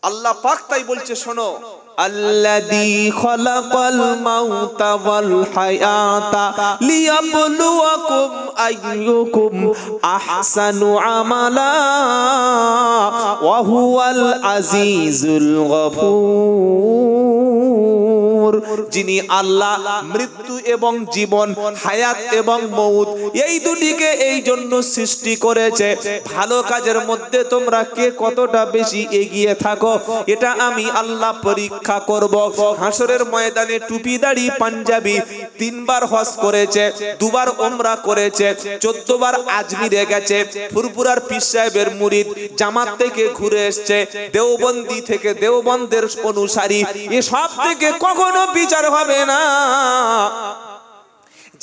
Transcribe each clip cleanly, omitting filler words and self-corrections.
আল্লাহ পাক তাই বলছে, শোনো, আল্লাযী খালাকাল মাউতা ওয়াল হায়াতা লিয়াবলুয়াকুম আইয়ুকুম আহসানু আমালা ওয়া হুয়াল আজিজুল গফুর। যিনি আল্লাহ মৃত্যু এবং জীবন, হায়াত এবং মউত, এই দুটিকে এই জন্য সৃষ্টি করেছে, ভালো কাজের মধ্যে তোমরা কে কতটা বেশি এগিয়ে থাকো এটা আমি আল্লাহ পরীক্ষা করব। হাসরের ময়দানে টুপি দাড়ি পাঞ্জাবি 3 বার হজ করেছে, 2 বার উমরা করেছে, 14 বার আজমিরে গেছে, ফুরফুরার পীর সাহেবের মুরিদ, জামাত থেকে ঘুরে এসেছে, দেওবন্দি থেকে দেওবন্দের অনুসারী, এসব থেকে কখনো বিচার হবে না।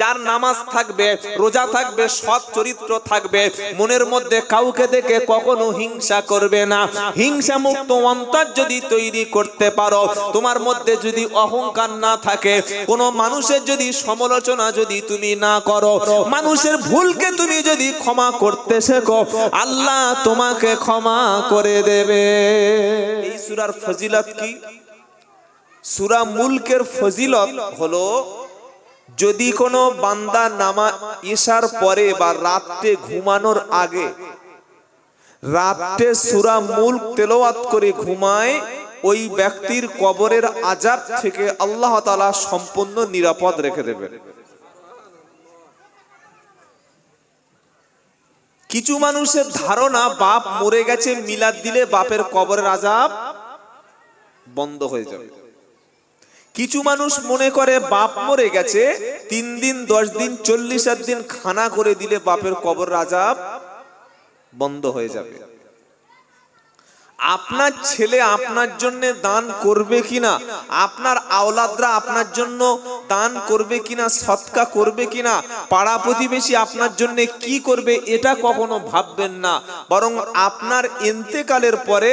যার নামাজ থাকবে, রোজা থাকবে, সৎ চরিত্র থাকবে, মনের মধ্যে কাউকে দেখে কখনো হিংসা করবে না, হিংসা মুক্ত অন্তর যদি তৈরি করতে পারো, তোমার মধ্যে যদি অহংকার না থাকে, কোন মানুষের যদি সমালোচনা যদি তুমি না করো, মানুষের ভুলকে তুমি যদি ক্ষমা করতে শেখো, আল্লাহ তোমাকে ক্ষমা করে দেবে। এই সূরার ফজিলত কি? সূরা মুলকের ফজিলত হলো, যদি কোনো বান্দা নামাজ ইশার পরে বা রাতে ঘুমানোর আগে রাতে সূরা মুলক তেলাওয়াত করে ঘুমায়, ওই ব্যক্তির কবরের আযাব থেকে আল্লাহ তাআলা সম্পূর্ণ নিরাপদ রেখে দেবেন। কিছু মানুষের ধারণা বাপ মরে গেছে, মিলাদ দিলে বাপের কবরের আযাব বন্ধ হয়ে যাবে। কিছু মানুষ মনে করে বাপ মরে গেছে, 3 দিন 10 দিন 40 দিন খানা করে দিলে বাপের কবর আযাব বন্ধ হয়ে যাবে। আপনার ছেলে আপনার জন্য দান করবে কিনা, আপনার আওলাদরা আপনার জন্য দান করবে কিনা, সদকা করবে কিনা, পাড়া প্রতিবেশী আপনার জন্য কি করবে, এটা কখনো ভাববেন না। বরং আপনার ইন্তেকালের পরে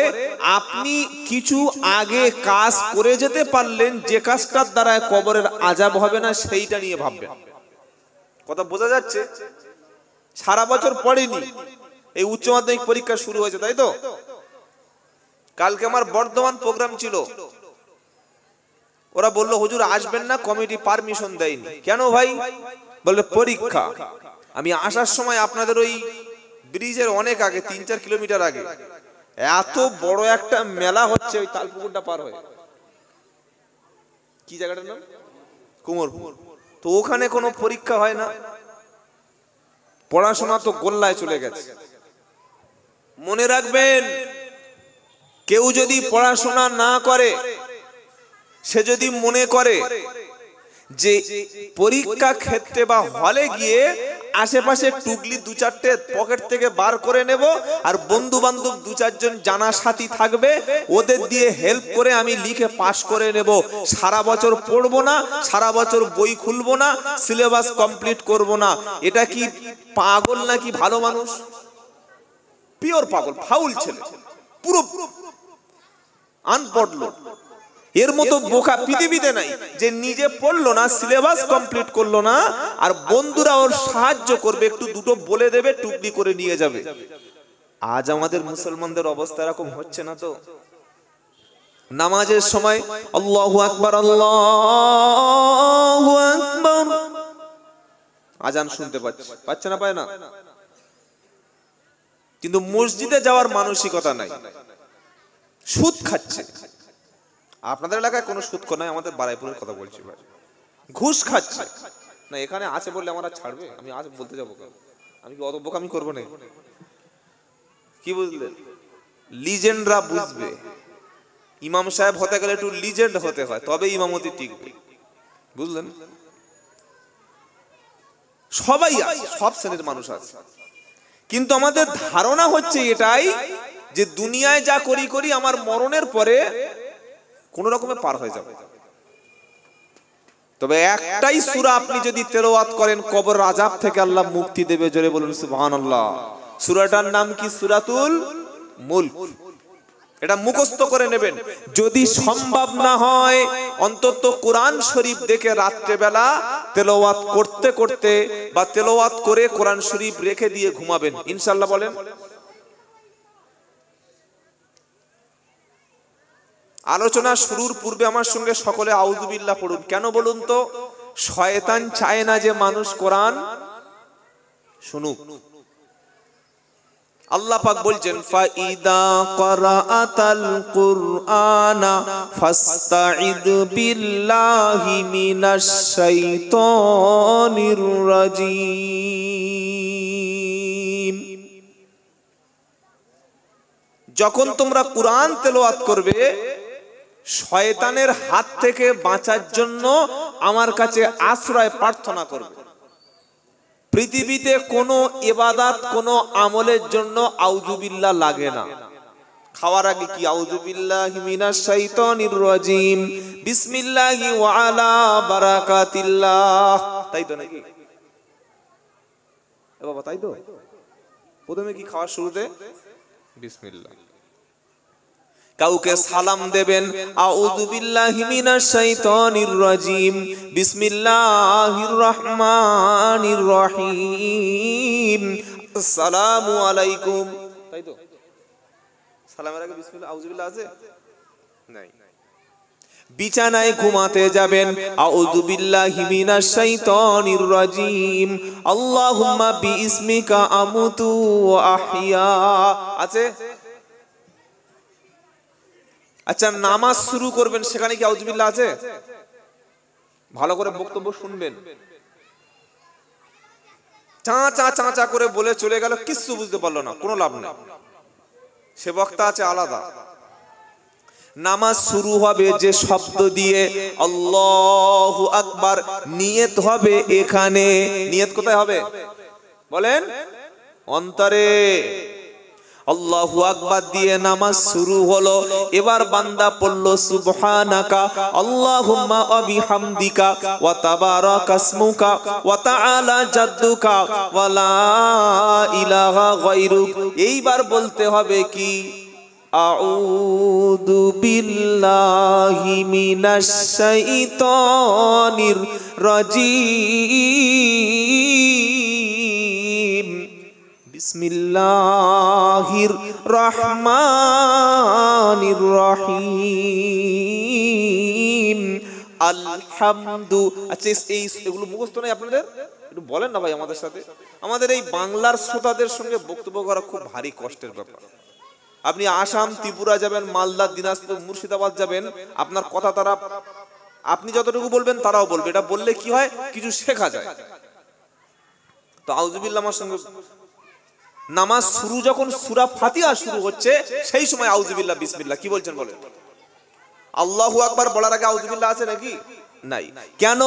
আপনি কিছু আগে কাজ করে যেতে পারলেন, যে কাজটার দ্বারা কবরের আযাব হবে না, সেইটা নিয়ে ভাববেন। কথা বোঝা যাচ্ছে? সারা বছর পড়েনি, এই উচ্চ মাধ্যমিক পরীক্ষা শুরু হয়েছে, তাই তো? কালকে আমার বর্ধমান প্রোগ্রাম ছিল, ওরা বললো হুজুর আসবেন না, কমিটি পারমিশন দেয়নি। কেন ভাই? বললে পরীক্ষা। আমি আসার সময় আপনাদের ওই ব্রিজের অনেক আগে, 3-4 কিলোমিটার আগে এত বড় একটা মেলা হচ্ছে, ওই তালপুকুরটা পার হয়ে, কি জায়গাটার নাম? কুমোরপুর। তো ওখানে কোনো পরীক্ষা হয় না, পড়াশোনা তো গোল্লায় চলে গেছে। মনে রাখবেন, কেউ যদি পড়াশোনা না করে, সে যদি মনে করে যে পরীক্ষা ক্ষেত্রে বা হলে গিয়ে আশেপাশে টুকলি 2-4টে পকেট থেকে বার করে নেব, আর বন্ধু বান্ধব 2-4 জন জানা সাথী থাকবে, ওদের দিয়ে হেল্প করে আমি লিখে পাস করে নেব, সারা বছর পড়বো না, সারা বছর বই খুলবো না, সিলেবাস কমপ্লিট করব না, এটা কি পাগল নাকি ভালো মানুষ? পিওর পাগল, ফাউল ছেলে, পুরো আনপড় লোক। এর মতো বোকা পৃথিবীতে নাই, যে নিজে পড়লো না, সিলেবাস কমপ্লিট করলো না, আর বন্ধুরা ওর সাহায্য করবে, একটু দুটো বলে দেবে, টুকলি করে নিয়ে যাবে। আজ আমাদের মুসলমানদের অবস্থা এরকম হচ্ছে না তো? নামাজের সময় আল্লাহু আকবার, আল্লাহু আকবার, আজান শুনতে পাচ্ছে না, পায় না, কিন্তু মসজিদে যাওয়ার মানসিকতা নাই, সুদ খাচ্ছে। আপনাদের এলাকায় কোনো সুদ নাই, আমাদের বারাইপুরের কথা বলছি ভাই, ঘুষ খাচ্ছে না। এখানে আছে বললে আমরা ছাড়বে? আমি আজ বলতে যাবো, আমি কি অত বোকামি করবো না? কি বুঝলেন? লিজেন্ডরা বুঝবে, ইমাম সাহেব হতে গেলে একটু লিজেন্ড হতে হয়, তবে ইমামতি টিকবে, বুঝলেন? সবাই আছে, সব শ্রেণীর মানুষ আছে, কিন্তু আমাদের ধারণা হচ্ছে এটাই যে দুনিয়ায় যা করি করি, আমার মরণের পরে কোন রকমে পার হয়ে যাবে। তবে একটাই সূরা আপনি যদি তেলাওয়াত করেন, কবর আযাব থেকে আল্লাহ মুক্তি দেবে। জোরে বলুন সুবহানাল্লাহ। সূরাটার নাম কি? সূরাতুল মুলক। এটা মুখস্থ করে নেবেন। যদি সম্ভব না হয়, অন্তত কোরআন শরীফ দেখে রাত্রে বেলা তেলাওয়াত করতে করতে বা তেলাওয়াত করে কোরআন শরীফ রেখে দিয়ে ঘুমাবেন, ইনশাআল্লাহ। বলেন আলোচনা শুরুর পূর্বে আমার সঙ্গে সকলে আউযুবিল্লাহ পড়ুন। কেন বলুন তো? শয়তান চায় না যে মানুষ কোরআন শুনুক। আল্লাহ পাক বলছেন ফাইদা ক্বরাআতাল কুরআনা ফাসতাইদ বিল্লাহি মিনাশ শাইতানির রাজিম। যখন তোমরা কোরআন তেলাওয়াত করবে, শয়তানের হাত থেকে বাঁচার জন্য আমার কাছে আশ্রয় প্রার্থনা করবে। পৃথিবীতে কোনো ইবাদত, কোনো আমলের জন্য আউযুবিল্লাহ লাগে না। খাওয়ার আগে কি আউযুবিল্লাহি মিনাশ শাইতানির রাজিম, বিসমিল্লাহি ওয়া আলা বারাকাতিল্লাহ, তাই তো নাকি? এ বাবা, তাই তো? প্রথমে কি খাওয়ার শুরুতে বিসমিল্লাহ। কাউকে সালাম দেবেন, আউযু বিল্লাহি মিনাশ শাইতানির রাজিম, বিসমিল্লাহির রহমানির রহিম, আসসালামু আলাইকুম, তাই তো? সালামের আগে বিসমিল্লাহ আউযু বিল্লাহ আছে? নাই। বিছানায় ঘুমাতে যাবেন, আউযু বিল্লাহি মিনাশ শাইতানির রাজিম, আল্লাহুম্মা বিইসমিকা আমুতু ওয়া আহইয়া, আছে? আচ্ছা, নামাজ শুরু করবেন, সেখানে কি আউযুবিল্লাহ আছে? ভালো করে বক্তব্য শুনবেন। চা চা করে বলে চলে গেল, কিছু বুঝতে পারলো না, কোনো লাভ নেই। সে বক্তা আছে আলাদা। নামাজ শুরু হবে যে শব্দ দিয়ে, আল্লাহু আকবার, নিয়ত হবে এখানে। নিয়ত কোথায় হবে বলেন? অন্তরে। আল্লাহু আকবার দিয়ে নামাজ শুরু হলো। এবার বান্দা পড়ল সুবহানাকা আল্লাহুম্মা ওয়া বিহামদিকা ওয়া তাবারাকা ইসমুকা ওয়া তাআলা জাদ্দুকা ওয়া লা ইলাহা গায়রুক। এইবার বলতে হবে কি? আউযু বিল্লাহি মিনাশ শাইতানির রাজিম, বিসমিল্লাহির রহমানির রহিম, আলহামদু। আচ্ছা, এগুলো মুখস্থ নাই আপনাদের? একটু বলেন না ভাই আমাদের সাথে। আমাদের এই বাংলার শ্রোতাদের সঙ্গে বক্তব্য করা খুব ভারী কষ্টের ব্যাপার। আপনি আসাম, ত্রিপুরা যাবেন, মালদা, দিনাজপুর, মুর্শিদাবাদ যাবেন, আপনার কথা তারা, আপনি যতটুকু বলবেন তারাও বলবে। এটা বললে কি হয়, কিছু শেখা যায়। তো আউযুবিল্লাহ আমার সঙ্গে। নামাজ শুরু যখন সূরা ফাতিহা শুরু হচ্ছে, সেই সময় আউযুবিল্লাহ বিসমিল্লাহ কি বলছেন বলেন? আল্লাহু আকবার বলার আগে আউযুবিল্লাহ আছে নাকি? নাই। কেন?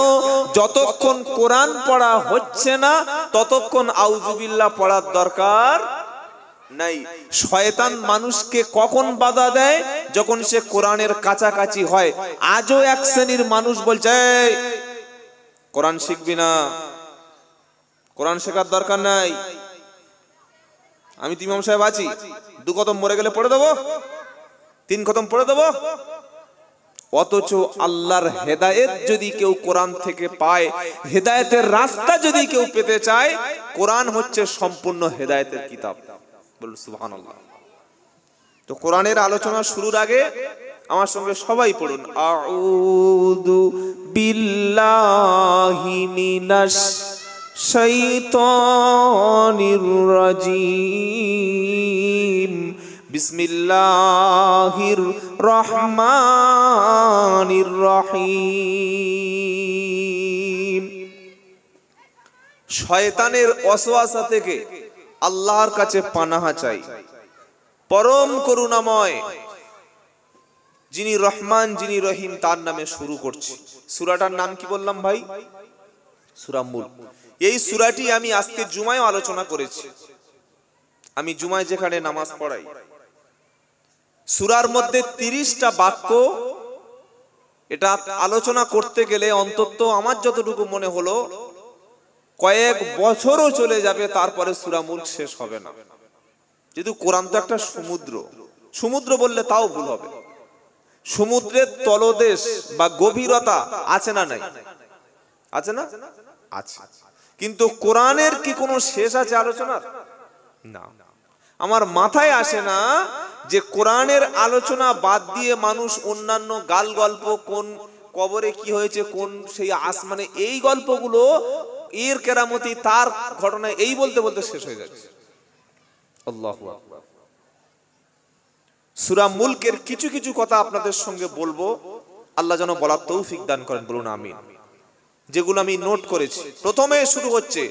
যতক্ষণ কোরআন পড়া হচ্ছে না ততক্ষণ আউযুবিল্লাহ পড়ার দরকার নাই। শয়তান মানুষকে কখন বাধা দেয়? যখন সে কোরআনের কাছাকাছি হয়। আজও এক শ্রেণীর মানুষ বলছে, কোরআন শিখবি না, কোরআন শেখার দরকার নাই, আমি তো ইমাম সাহেব আছি, 2 খতম মরে গেলে পড়ে দেবো, 3 খতম পড়ে দেবো। অথচ আল্লাহর হেদায়েত যদি কেউ কোরআন থেকে পায়, হেদায়েতের রাস্তা যদি কেউ পেতে চায়, কোরআন হচ্ছে সম্পূর্ণ হেদায়েতের কিতাব। বলুন সুবহানাল্লাহ। তো কোরআনের আলোচনা শুরুর আগে আমার সঙ্গে সবাই পড়ুন, আউযু বিল্লাহি মিনাশ শাইতানির রাজিম, বিসমিল্লাহির রহমানির রহিম। শয়তানের ওয়াসওয়াসা থেকে আল্লাহর কাছে পানাহা চাই। পরম করুণাময় যিনি রহমান, যিনি রহিম, তার নামে শুরু করছি। সূরাটার নাম কি বললাম ভাই? সূরা মুলক। এই সূরাটি আমি আজকে জুমায় আলোচনা করেছি। আমি জুমায় যেখানে নামাজ পড়াই, সূরার মধ্যে 30টা বাক্য। এটা আলোচনা করতে গেলে অন্তত আমার যতটুকু মনে হলো কয়েক বছরও চলে যাবে, তারপরে সূরা মুলক শেষ হবে না। যেহেতু কোরআন তো একটা সমুদ্র, সমুদ্র বললে তাও ভুল হবে। সমুদ্রের তলদেশ বা গভীরতা আছে না নাই? আছে না? আছে। কিন্তু কোরআনের কি কোনো শেষ আছে আলোচনার? না। আমার মাথায় আসে না যে কোরআনের আলোচনা বাদ দিয়ে মানুষ অন্যান্য গাল গল্প, কোন কবরে কি হয়েছে, কোন সেই আসমানে, এই গল্পগুলো, এর কেরামতি, তার ঘটনা, এই বলতে বলতে শেষ হয়ে যাচ্ছে। আল্লাহু আকবার। সূরা মুলকের কিছু কিছু কথা আপনাদের সঙ্গে বলবো, আল্লাহ যেন বলার তৌফিক দান করেন, বলুন আমিন। যেগুলো আমি নোট করেছি। প্রথমে শুরু হচ্ছে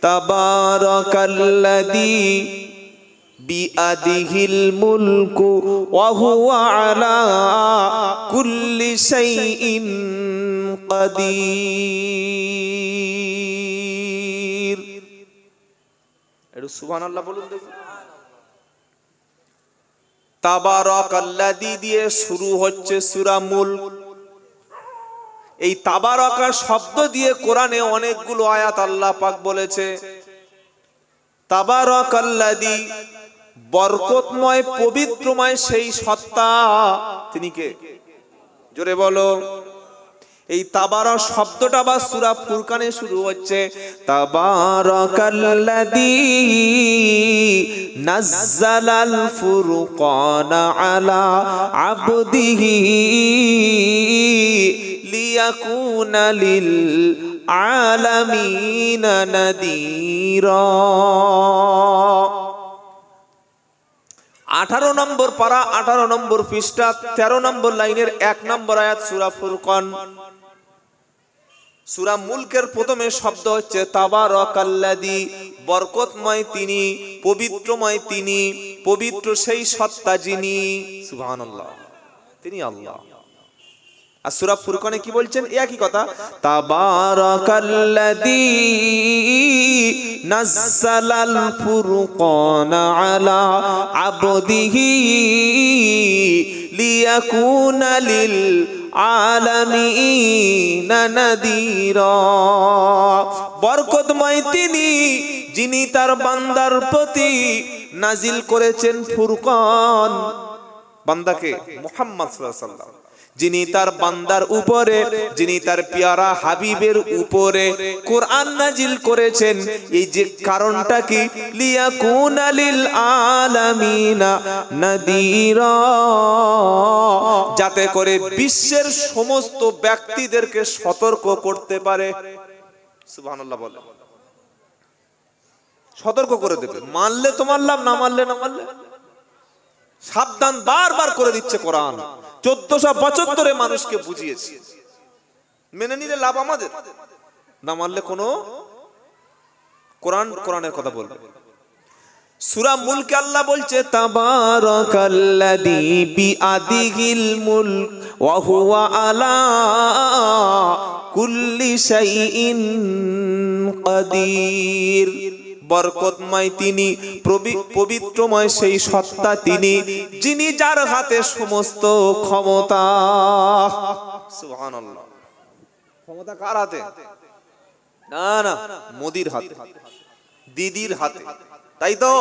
তাবারাকাল্লাযী বিআদিহিল মুলকু ওয়া হুয়া আলা কুল্লি শাইইন কাদির। একটু সুবহানাল্লাহ বলুন দেখুন। তাবারাকাল্লাযী দিয়ে শুরু হচ্ছে সূরা মুলক। এই তাবারাকা শব্দ দিয়ে কোরআনে অনেকগুলো আয়াত আল্লাহ পাক বলেছে। তাবারাকাল্লাযী, বরকতময় পবিত্রময় সেই সত্তা, তিনি কে? জোরে বলো। এই তাবারা শব্দটা বা সূরা ফুরকানে শুরু হচ্ছে তাবারাকাল্লাযী নাজ্জালাল ফুরকানা আলা আবদিহি লিয়াকুনা লিল আলামিনা নাযীরা। 18 নম্বর পারা, 18 নম্বর পৃষ্ঠা, 13 নম্বর লাইনের 1 নম্বর আয়াত সূরা ফুরকান। সূরা মুলকের প্রথমে শব্দ হচ্ছে তাবারাকাল্লাযী, বরকতময় তিনি, পবিত্রময় তিনি, পবিত্র সেই সত্তা যিনি, সুবহানাল্লাহ, তিনি আল্লাহ। আর সূরা ফুরকানে কি বলছেন? একই কথা, তাবারাকাল্লাযী নাজ্জালাল ফুরকানা আলা আবদিহি লিয়াকুনা লিল আলামিনা নাযীরা। বরকতময় তিনি, যিনি তার বান্দার প্রতি নাজিল করেছেন ফুরকান। বান্দাকে? মুহাম্মদ সাল্লাল্লাহু আলাইহি ওয়াসাল্লাম, যিনি তার বান্দার উপরে, যিনি তার পেয়ারা হাবিবের উপরে কোরআন নাজিল করেছেন। এই যে কারণটা কি? লিয়াকুনা লিল আলামিনা নাযীরা, যাতে করে বিশ্বের সমস্ত ব্যক্তিদেরকে সতর্ক করতে পারে। সুবহানাল্লাহ বলে, সতর্ক করে দেবে। মানলে তোমার লাভ, না মানলে না মানলে। সাবধান বারবার করে দিচ্ছে কোরআন। 1400 বছর ধরে মানুষকে বুঝিয়েছে। মেনে নিলে লাভ আমাদের, না মানলে কোনো। কোরআনের কথা বলবে। সূরা মুলকে আল্লাহ বলছে তাবারাকাল্লাযী বিআদিহিল মুলক ওয়া হুয়া আলা কুল্লি শাইইন কাদির। বরকতময় তিনি, পবিত্রময় সেই সত্তা তিনি, যিনি যার হাতে সমস্ত ক্ষমতা। সুবহানাল্লাহ। ক্ষমতা কার হাতে? না না, মোদির হাতে, দিদির হাতে। তাই তো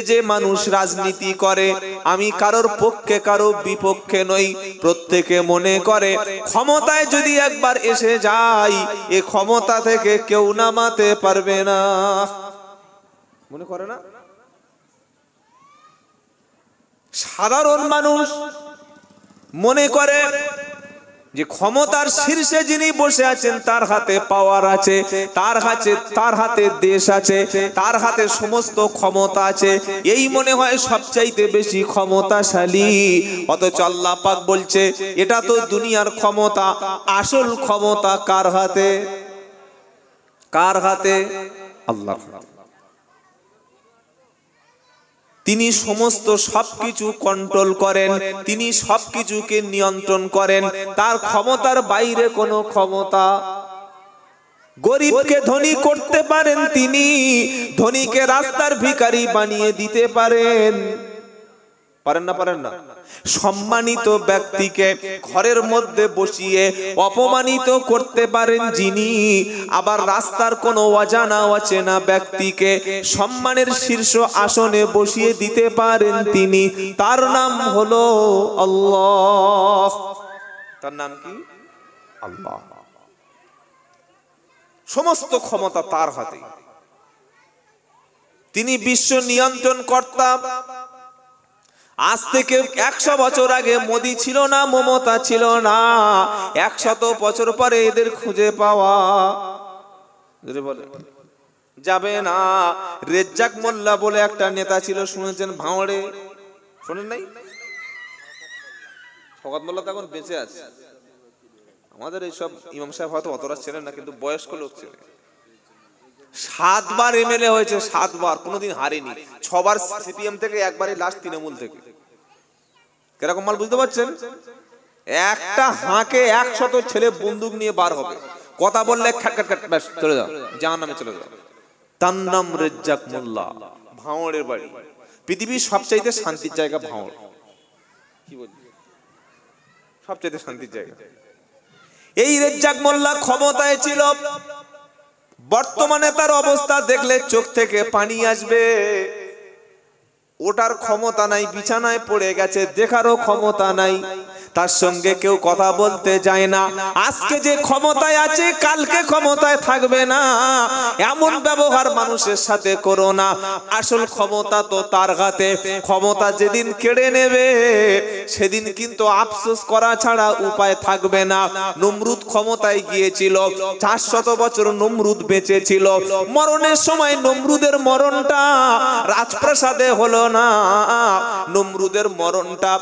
যে মানুষ রাজনীতি করে, আমি কারোর পক্ষে কারো বিপক্ষে নই, প্রত্যেকে মনে করে ক্ষমতায় যদি একবার এসে যায়, এ ক্ষমতা থেকে কেউ নামাতে পারবে না। মনে করে না? সাধারণ মানুষ মনে করে যে ক্ষমতার শীর্ষে যিনি বসে আছেন তার হাতে পাওয়ার আছে, তার হাতে দেশ আছে, তার হাতে সমস্ত ক্ষমতা আছে, এই মনে হয় সবচাইতে বেশি ক্ষমতাশালী। অথচ আল্লাহ পাক বলছে এটা তো দুনিয়ার ক্ষমতা, আসল ক্ষমতা কার হাতে? কার হাতে? আল্লাহর হাতে। তিনি সমস্ত সবকিছু কন্ট্রোল করেন, তিনি সবকিছুকে নিয়ন্ত্রণ করেন। তার ক্ষমতার বাইরে কোনো ক্ষমতা। গরিবকে ধনী করতে পারেন তিনি, ধনীকে রাস্তার ভিখারি বানিয়ে দিতে পারেন। পারেন না? পারেন না? সম্মানিত ব্যক্তিকে ঘরের মধ্যে বসিয়ে অপমানিত করতে পারেন যিনি, আবার রাস্তার কোনো অজানা অচেনা ব্যক্তিকে সম্মানের শীর্ষ আসনে বসিয়ে দিতে পারেন তিনি। তার নাম হলো আল্লাহ। তার নাম কি? আল্লাহ। সমস্ত ক্ষমতা তার হাতে। তিনি বিশ্ব নিয়ন্ত্রণ কর্তা। আজ থেকে 100 বছর আগে মোদি ছিল না, মমতা ছিল না, 100 বছর পরে এদের খুঁজে পাওয়া যাবে না। রেজ্জাক মোল্লা বলে একটা নেতা ছিল, শুনেছেন ভাঙড়ে? শোনেন নাই? শওকত মোল্লা তো এখন বেঁচে আছে। আমাদের এইসব ইমাম সাহেব হয়তো অতটা ছিলেন না, কিন্তু বয়স্ক লোক ছিলেন। 7 বার এমএলএ হয়েছে, 7 বার, কোনোদিন হারেনি। 6 বার সিপিএম থেকে, একবারই লাস্ট তৃণমূল থেকে। কিরকম মাল বুঝতে পারছেন? একটা হাঁকে 100 ছেলে বন্দুক নিয়ে বার হবে, কথা বললে খ্যাট খ্যাট খ্যাট, ব্যাস চলে যাও, জাহান্নামে চলে যাও। তার নাম রেজ্জাক মোল্লা, ভাঙড়ের বাড়ি। পৃথিবীর সবচাইতে শান্তির জায়গা ভাঙড়। কি বলছি? সবচাইতে শান্তির জায়গা। এই রেজ্জাক মোল্লা ক্ষমতায় ছিল, বর্তমানে তার অবস্থা দেখলে চোখ থেকে পানি আসবে। ওটার ক্ষমতা নাই, বিছানায় পড়ে গেছে, দেখারও ক্ষমতা নাই, তার সঙ্গে কেউ কথা বলতে যায় না। আজকে যে ক্ষমতায় আছে, কালকে ক্ষমতায় থাকবে না, এমন ব্যবহার মানুষের সাথে করো না। আসল ক্ষমতা তো তার হাতে। ক্ষমতা যেদিন কেড়ে নেবে, সেদিন কিন্তু আফসোস করা ছাড়া উপায় থাকবে না। নমরুদ ক্ষমতায় গিয়েছিল, 400 বছর নমরুদ বেঁচে ছিল। মরণের সময় নমরুদের মরণটা রাজপ্রাসাদে হলো না, নমরুদের মরণটা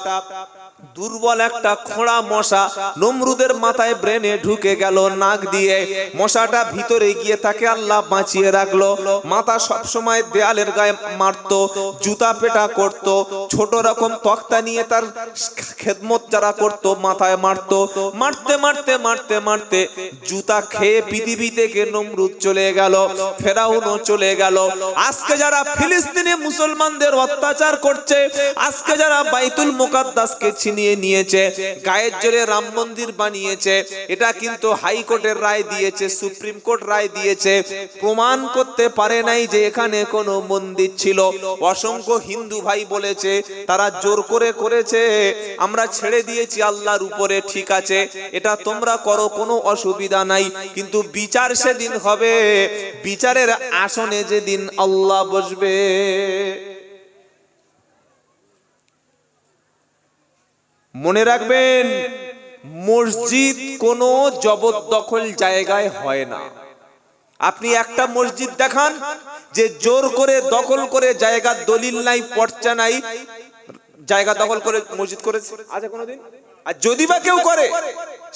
দুর্বল একটা খোঁড়া মশা নমরুদের মাথায় ব্রেনে ঢুকে গেল নাক দিয়ে। মশাটা ভিতরে গিয়ে তাকে আল্লাহ বাঁচিয়ে রাখলো। মাথা সব সময় দেয়ালের গায়ে মারতো, জুতা পেটা করত, ছোট রকম তক্তা নিয়ে তার খেদমত যারা করতো মাথায় মারতো। মারতে মারতে মারতে মারতে জুতা খেয়ে পৃথিবী থেকে নমরুদ চলে গেল, ফেরাউনও চলে গেল। আজকে যারা ফিলিস্তিনে মুসলমানদের অত্যাচার করছে, আজকে যারা বাইতুল মুকাদ্দাসকে ছিনিয়ে নিয়েছে, গায়ের জোরে রাম মন্দির বানিয়েছে, এটা কিন্তু হাইকোর্টের রায় দিয়েছে, সুপ্রিম কোর্ট রায় দিয়েছে, প্রমাণ করতে পারে নাই যে এখানে কোনো মন্দির ছিল। অসংখ্য হিন্দু ভাই বলেছে তারা জোর করে করেছে, আমরা ছেড়ে দিয়েছি আল্লাহর উপরে, ঠিক আছে এটা তোমরা করো, কোনো অসুবিধা নাই। কিন্তু বিচার সেদিন হবে, বিচারের আসনে যেদিন আল্লাহ বসবে। মনে রাখবেন, মসজিদ কোনো জবরদখল জায়গায় হয় না। আপনি একটা মসজিদ দেখান যে জোর করে দখল করে, জায়গার দলিল নাই, পর্চা নাই, জায়গা দখল করে মসজিদ করেছে আছে কোনোদিন? আর যদি বা কেউ করে,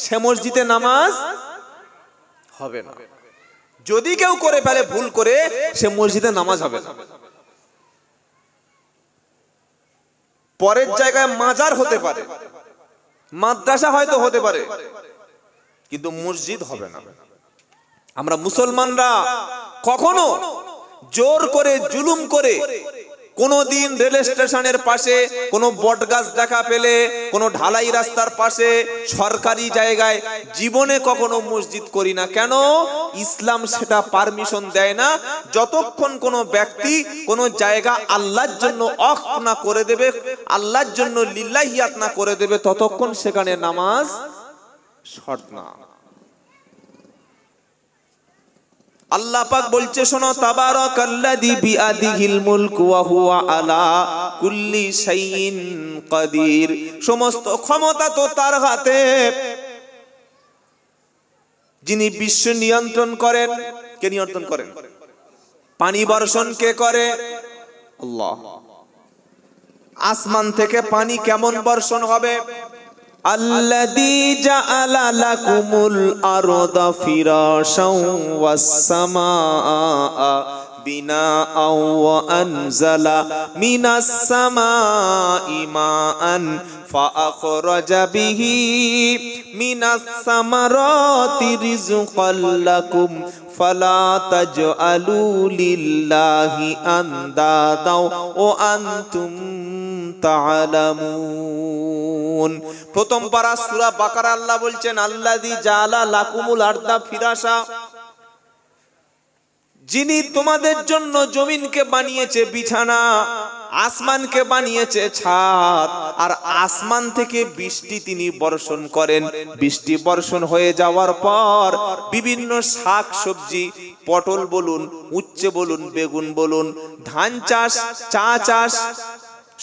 সে মসজিদে নামাজ হবে না। যদি কেউ করে ফেলে ভুল করে, সে মসজিদে নামাজ হবে না। পরের জায়গায় মাজার হতে পারে, মাদ্রাসা হয়তো হতে পারে, কিন্তু মসজিদ হবে না। আমরা মুসলমানরা কখনো জোর করে, জুলুম করে, কোনদিন রেল স্টেশনের পাশে কোনো বটগাছ দেখা পেলে, কোনো ঢালাই রাস্তার পাশে, সরকারি জায়গায় জীবনে কখনো মসজিদ করি না। কেন? ইসলাম সেটা পারমিশন দেয় না। যতক্ষণ কোনো ব্যক্তি কোনো জায়গা আল্লাহর জন্য অক্ফ না করে দেবে, আল্লাহর জন্য লিল্লাহিয়াত না করে দেবে, ততক্ষণ সেখানে নামাজ শর্ত না। আল্লাহ পাক বলছে, শোনো, তাবারাকাল্লাযী বিয়াদিহিল মুলকু ওয়া হুয়া আলা কুল্লি শাইইন কাদির। সমস্ত ক্ষমতা তো তার হাতে। যিনি বিশ্ব নিয়ন্ত্রণ করেন, কে নিয়ন্ত্রণ করেন? পানি বর্ষণ কে করে? আল্লাহ। আসমান থেকে পানি কেমন বর্ষণ হবে? আল্লাযী জাআলা লাকুমুল আরদা ফিরাশাও ওয়াস সামাআ বিনাআও ওয়া আনজালা মিনাস সামাই মাআন ফাআখরাজা বিহি মিনাস সামারাতি রিজকাল লাকুম ফালা তাজআলু লিল্লাহি আনদাদা ওয়া আনতুম তা'লামুন। প্রথম পারা সূরা বাকারা আল্লাহ বলছেন, আল্লাযী জাআলা লাকুমুল আরদা ফিরাশা, যিনি তোমাদের জন্য জমিনকে বানিয়েছে বিছানা, আসমানকে বানিয়েছে ছাদ, আর আসমান থেকে বৃষ্টি তিনি বর্ষণ করেন। বৃষ্টি বর্ষণ হয়ে যাওয়ার পর বিভিন্ন শাক সবজি পটল বলুন, উচ্ছে বলুন, বেগুন বলুন, ধান চাষ, চা চাষ,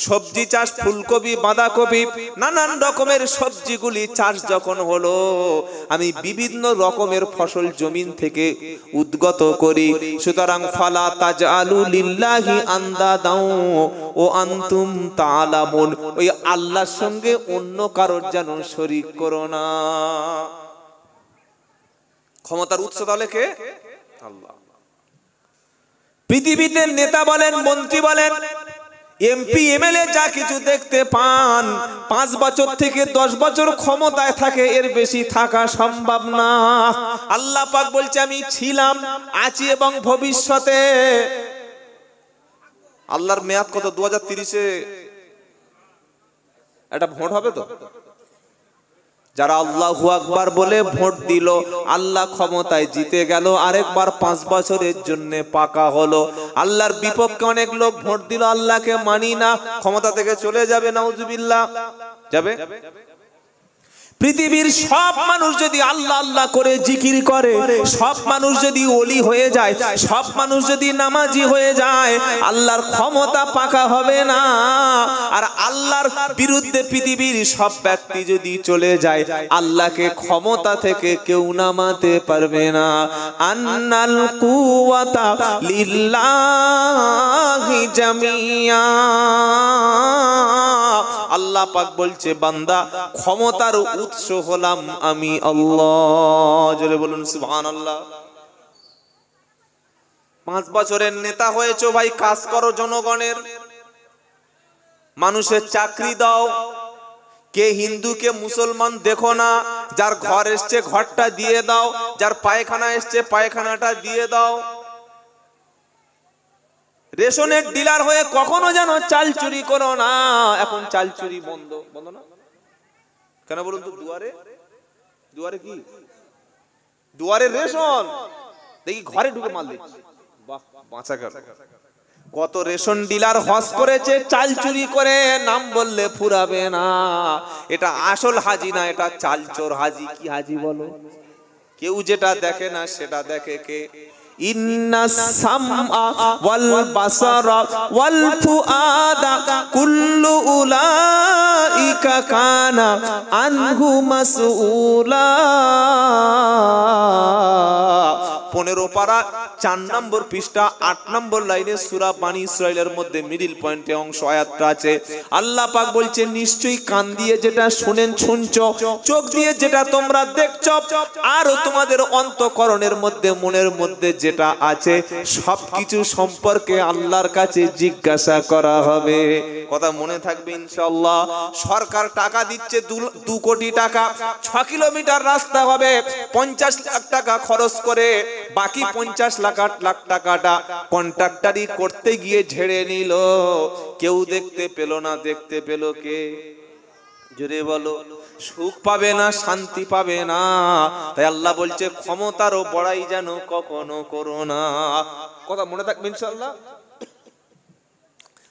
সবজি চাষ, ফুলকপি, বাঁধাকপি, নানান রকমের সবজিগুলি চাষ যখন হলো, আমি বিভিন্ন রকমের ফসল জমিন থেকে উদ্গত করি। সুতরাং ফালা তাজআলু লিল্লাহি আন্দাদাও ও আনতুম তাআলামুন, ওই আল্লাহর সঙ্গে অন্য কারোর যেন শরীক করো না। ক্ষমতার উৎস তাহলে কে? আল্লাহ। পৃথিবীতে নেতা বলেন, মন্ত্রী বলেন, এমপি এমএলএ যা কিছু দেখতে পান, 5 বছর থেকে 10 বছর ক্ষমতায় থাকে, এর বেশি থাকা সম্ভব না। আল্লাহ পাক বলছে আমি ছিলাম, আছি এবং ভবিষ্যতে। আল্লাহর মেয়াদ কত? 2030-এ এটা ভোট হবে তো। যারা আল্লাহু আকবার বলে ভোট দিল, আল্লাহ ক্ষমতায় জিতে গেল, আরেকবার 5 বছরের জন্য পাকা হলো। আল্লাহর বিপক্ষে অনেক লোক ভোট দিল, আল্লাহকে মানি না, ক্ষমতা থেকে চলে যাবে, নাউজুবিল্লাহ, যাবে। পৃথিবীর সব মানুষ যদি আল্লাহ আল্লাহ করে জিকির করে, সব মানুষ যদি ওলি হয়ে যায়, সব মানুষ যদি নামাজি হয়ে যায়, আল্লাহর ক্ষমতা পাকা হবে না। আর আল্লাহর বিরুদ্ধে পৃথিবীর সব ব্যক্তি যদি চলে যায়, আল্লাহকে ক্ষমতা থেকে কেউ নামাতে পারবে না। আন্নাল কুওয়াতা লিল্লাহি জামিয়া। আল্লাহ পাক বলছে বান্দা, ক্ষমতার উৎস হলাম আমি আল্লাহ। জোরে বলুন সুবহানাল্লাহ। 5 বছরের নেতা হয়েছো ভাই, কাজ করো জনগণের, মানুষের চাকরি দাও। কে হিন্দু কে মুসলমান দেখো না, যার ঘর এসছে ঘরটা দিয়ে দাও, যার পায়খানা এসছে পায়খানাটা দিয়ে দাও। রেশনের ডিলার হয়ে কখনো যেন চাল চুরি করো না। এখন চাল চুরি বন্ধ, বন্ধ না কেন বলুন তো? দুয়ারে দুয়ারে কি? দুয়ারে রেশন, দেখি ঘরে ঢুকে মাল দিচ্ছে। বাহ, বাঁচা গেল। কত রেশন ডিলার হজ করেছে চাল চুরি করে, নাম বললে ফুরাবে না। এটা আসল হাজি না, এটা চাল চোর হাজি। কি হাজি বলো? কেউ যেটা দেখে না সেটা দেখে কে? ইন্নাস সামআ ওয়াল বাসারা ওয়াল ফুআদা কুল্লু উলাইকা কানা আনহু মাসউলা। 15 পারা 4 নম্বর পৃষ্ঠা 8 নম্বর লাইনে সূরা বানী ইসরাঈলের মধ্যে মিডল পয়েন্টে অংশ আয়াতটা আছে। আল্লাহ পাক বলছে নিশ্চয়ই কান দিয়ে যেটা শুনেন শুনছো, চোখ দিয়ে যেটা তোমরা দেখছো, আর তোমাদের অন্তঃকরণের মধ্যে মনের মধ্যে যেটা আছে, সবকিছু সম্পর্কে আল্লাহর কাছে জিজ্ঞাসা করা হবে। কথা মনে থাকবে ইনশাআল্লাহ। সরকার টাকা দিচ্ছে 2 কোটি টাকা, 6 কিলোমিটার রাস্তা হবে, 50 লাখ টাকা খরচ করে বাকি 50 লাখ টাকাটা কন্ট্রাক্টরি করতে গিয়ে ঝেড়ে নিল। কেউ দেখতে পেল না, দেখতে পেল কে? জোরে বলো। সুখ পাবে না, শান্তি পাবে না। তাই আল্লাহ বলছে ক্ষমতারও বড়াই যেন কখনো করো না। কথা মনে থাকবে ইনশাআল্লাহ।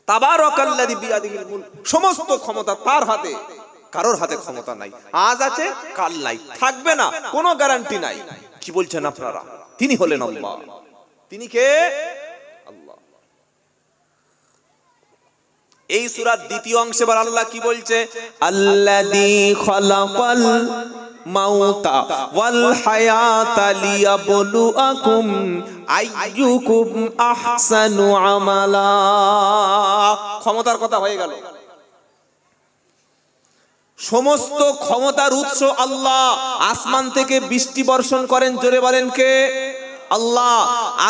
তাবারাকাল্লাযী বিয়াদিহিল মুলক, সমস্ত ক্ষমতা তার হাতে, কারোর হাতে ক্ষমতা নাই। আজ আছে কাল নাই, থাকবে না, কোনো গ্যারান্টি নাই। কি বলছেন আপনারা? তিনি হলেন আল্লাহ। তিনি কে? আল্লাহ। এই সূরার দ্বিতীয় অংশে এবার আল্লাহ কি বলছে? আল্লাযী খালাকাল মাউতা ওয়াল হায়াতা লিয়াবলুয়াকুম আইয়ুকুম আহসানু আমালা। ক্ষমতার কথা হয়ে গেল। সমস্ত ক্ষমতার উৎস আল্লাহ। আসমান থেকে বৃষ্টি বর্ষণ করেন, জোরে বলেন কে? আল্লাহ।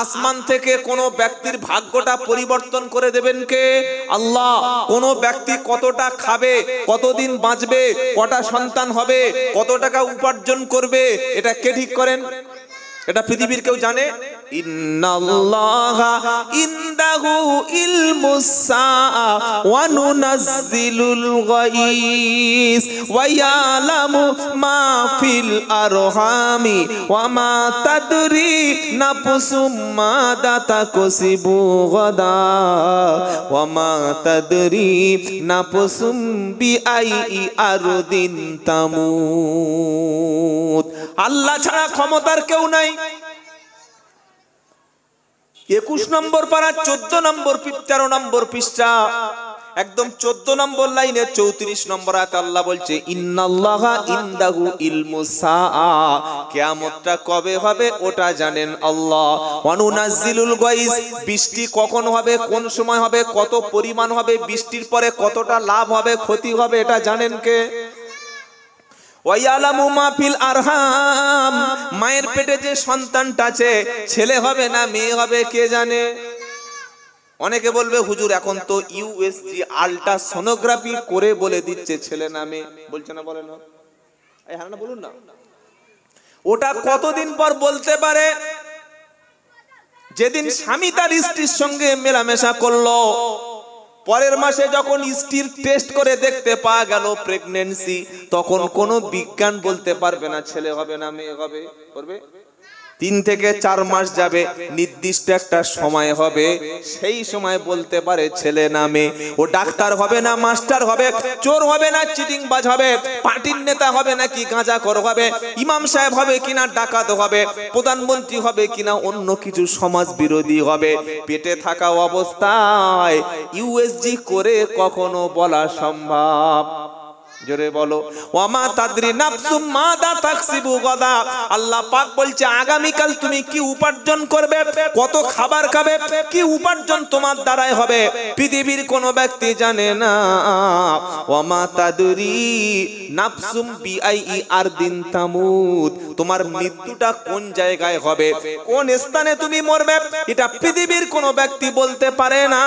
আসমান থেকে কোন ব্যক্তির ভাগ্যটা পরিবর্তন করে দেবেন কে? আল্লাহ। কোন ব্যক্তি কতটা খাবে, কতদিন বাঁচবে, কটা সন্তান হবে, কত টাকা উপার্জন করবে, এটা কে ঠিক করেন? এটা পৃথিবীর কেউ জানে? ইন্নাল্লাহা ইনদাহু ইলমুস সাআ ওয়া নুনাজ্জিলুল গায়স ওয়া ইয়ালামু মা ফিল আরহামি ওয়া মা তাদরি নাফসুম মাযা তাকসিবু গাদা ওয়া মা তাদরি নাফসুম বিআই আরদিন তামুত। আল্লাহ ছাড়া ক্ষমতার কেউ নাই। 21 নম্বর পারা 14 নম্বর 13 নম্বর পৃষ্ঠা একদম 14 নম্বর লাইনে 34 নম্বর আয়াত আল্লাহ বলছে ইন্নাল্লাহা ইনদাহু ইলমুস সাআ, কিয়ামতটা কবে হবে ওটা জানেন আল্লাহ। ওয়া নুনাজ্জিলুল গায়স, বৃষ্টি কখন হবে, কোন সময় হবে, কত পরিমাণ হবে, বৃষ্টির পরে কতটা লাভ হবে ক্ষতি হবে এটা জানেন কে? ওয়ায়ালামু মা ফিল আরহাম, মায়ের পেটে যে সন্তানটা আছে ছেলে হবে না মেয়ে হবে কে জানে? অনেকে বলবে হুজুর এখন তো ইউএসজি আল্ট্রাসোনোগ্রাফি করে বলে দিচ্ছে ছেলে না মেয়ে, বলছে না বলেন না, এই হ্যাঁ না বলুন না। ওটা কতদিন পর বলতে পারে? যেদিন স্বামী তার স্ত্রীর সঙ্গে মেলামেশা করলো, পরের মাসে যখন স্ত্রীর টেস্ট করে দেখতে পাওয়া গেল প্রেগন্যান্সি, তখন কোনো বিজ্ঞান বলতে পারবে না ছেলে হবে না মেয়ে হবে। করবে 3 থেকে 4 মাস যাবে, নির্দিষ্ট একটা সময় হবে, সেই সময় বলতে পারে ছেলে না মেয়ে। ও ডাক্তার হবে না মাস্টার হবে, চোর হবে না চিটিংবাজ হবে, পার্টির নেতা হবে নাকি গাঁজাখোর হবে, ইমাম সাহেব হবে কিনা ডাকাত হবে, প্রধানমন্ত্রী হবে কিনা অন্য কিছু সমাজ বিরোধী হবে, পেটে থাকা অবস্থায় ইউএসজি করে কখনো বলা সম্ভব? জোরে বলো। ওয়ামা তাদরি নাফসুম মাদা তাকসিবু গাদা, আল্লাহ পাক বলছে আগামীকাল তুমি কি উপার্জন করবে, কত খাবার খাবে, কি উপার্জন তোমার দ্বারাই হবে পৃথিবীর কোনো ব্যক্তি জানে না। ওয়ামা তাদরি নাফসুম বিআই আরদিন তামুত, তোমার মৃত্যুটা কোন জায়গায় হবে, কোন স্থানে তুমি মরবে এটা পৃথিবীর কোনো ব্যক্তি বলতে পারে না।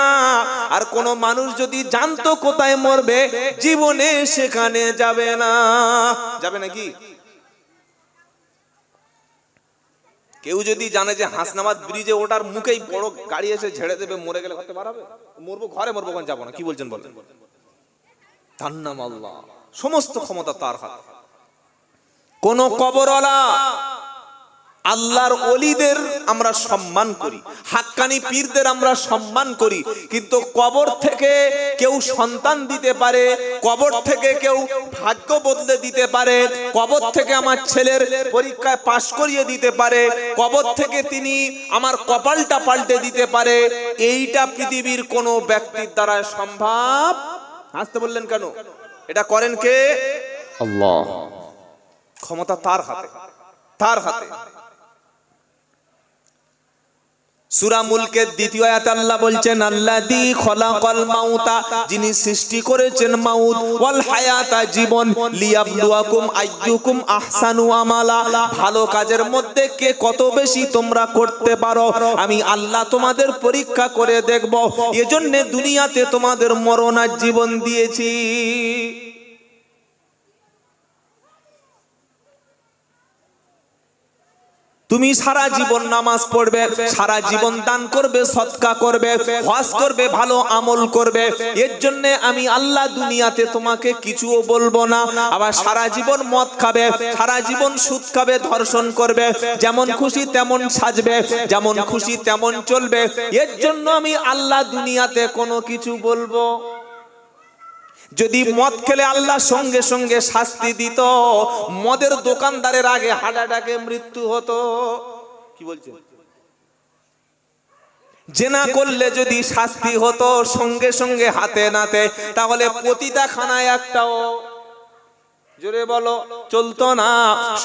আর কোনো মানুষ যদি জানতো কোথায় মরবে জীবনে সেখানে যাবে না। যাবে নাকি? কেউ যদি জানে যে হাসনাবাদ ব্রিজে ওটার মুখেই বড় গাড়ি এসে ঝেড়ে দেবে, মরে গেলে করতে পারবে? মরবো ঘরে মরবো, কোন যাবো না। কি বলছেন বলেন? তার নাম আল্লাহ, সমস্ত ক্ষমতা তার হাতে। কোন কবরওয়ালা আল্লাহর ওলিদের আমরা সম্মান করি, হাক্কানি পীরদের আমরা সম্মান করি, কিন্তু কবর থেকে কেউ সন্তান দিতে পারে, কবর থেকে কেউ ভাগ্য বদলে দিতে পারে, কবর থেকে আমার ছেলের পরীক্ষায় পাশ করিয়ে দিতে পারে, কবর থেকে তিনি আমার কপালটা পাল্টে দিতে পারে, এইটা পৃথিবীর কোনো ব্যক্তির দ্বারা সম্ভব? হাসতে বললেন কেন? এটা করেন কে? আল্লাহ। ক্ষমতা তার হাতে, তার হাতে। সূরা মুলকের 2য় আয়াতে আল্লাহ বলছেন আল্লাযী খলাকাল মাউতা, যিনি সৃষ্টি করেছেন মাউত, ওয়াল হায়াতা জীবন, লিয়াবলুয়াকুম আইয়ুকুম আহসানু আমালা, ভালো কাজের মধ্যে কে কত বেশি তোমরা করতে পারো আমি আল্লাহ তোমাদের পরীক্ষা করে দেখব। এজন্য দুনিয়াতে তোমাদের মরণ আর জীবন দিয়েছি। তুমি সারা জীবন নামাজ পড়বে, সারা জীবন দান করবে, সদকা করবে, হজ করবে, ভালো আমল করবে, এর জন্য আমি আল্লাহ দুনিয়াতে তোমাকে কিছুও বলবো না। আবার সারা জীবন মদ খাবে, সারা জীবন সুদ খাবে, ধর্ষণ করবে, যেমন খুশি তেমন সাজবে, যেমন খুশি তেমন চলবে, এর জন্য আমি আল্লাহ দুনিয়াতে কোনো কিছু বলবো? যদি মদ খেলে আল্লাহ সঙ্গে সঙ্গে শাস্তি দিত, মদের দোকানদারের আগে হার্ট অ্যাটাকে মৃত্যু হতো। কি বলছেন? জেনা করলে যদি শাস্তি হতো সঙ্গে সঙ্গে হাতে নাতে, তাহলে প্রতিটা খানায় একটাও, জোরে বলো, চলতো না।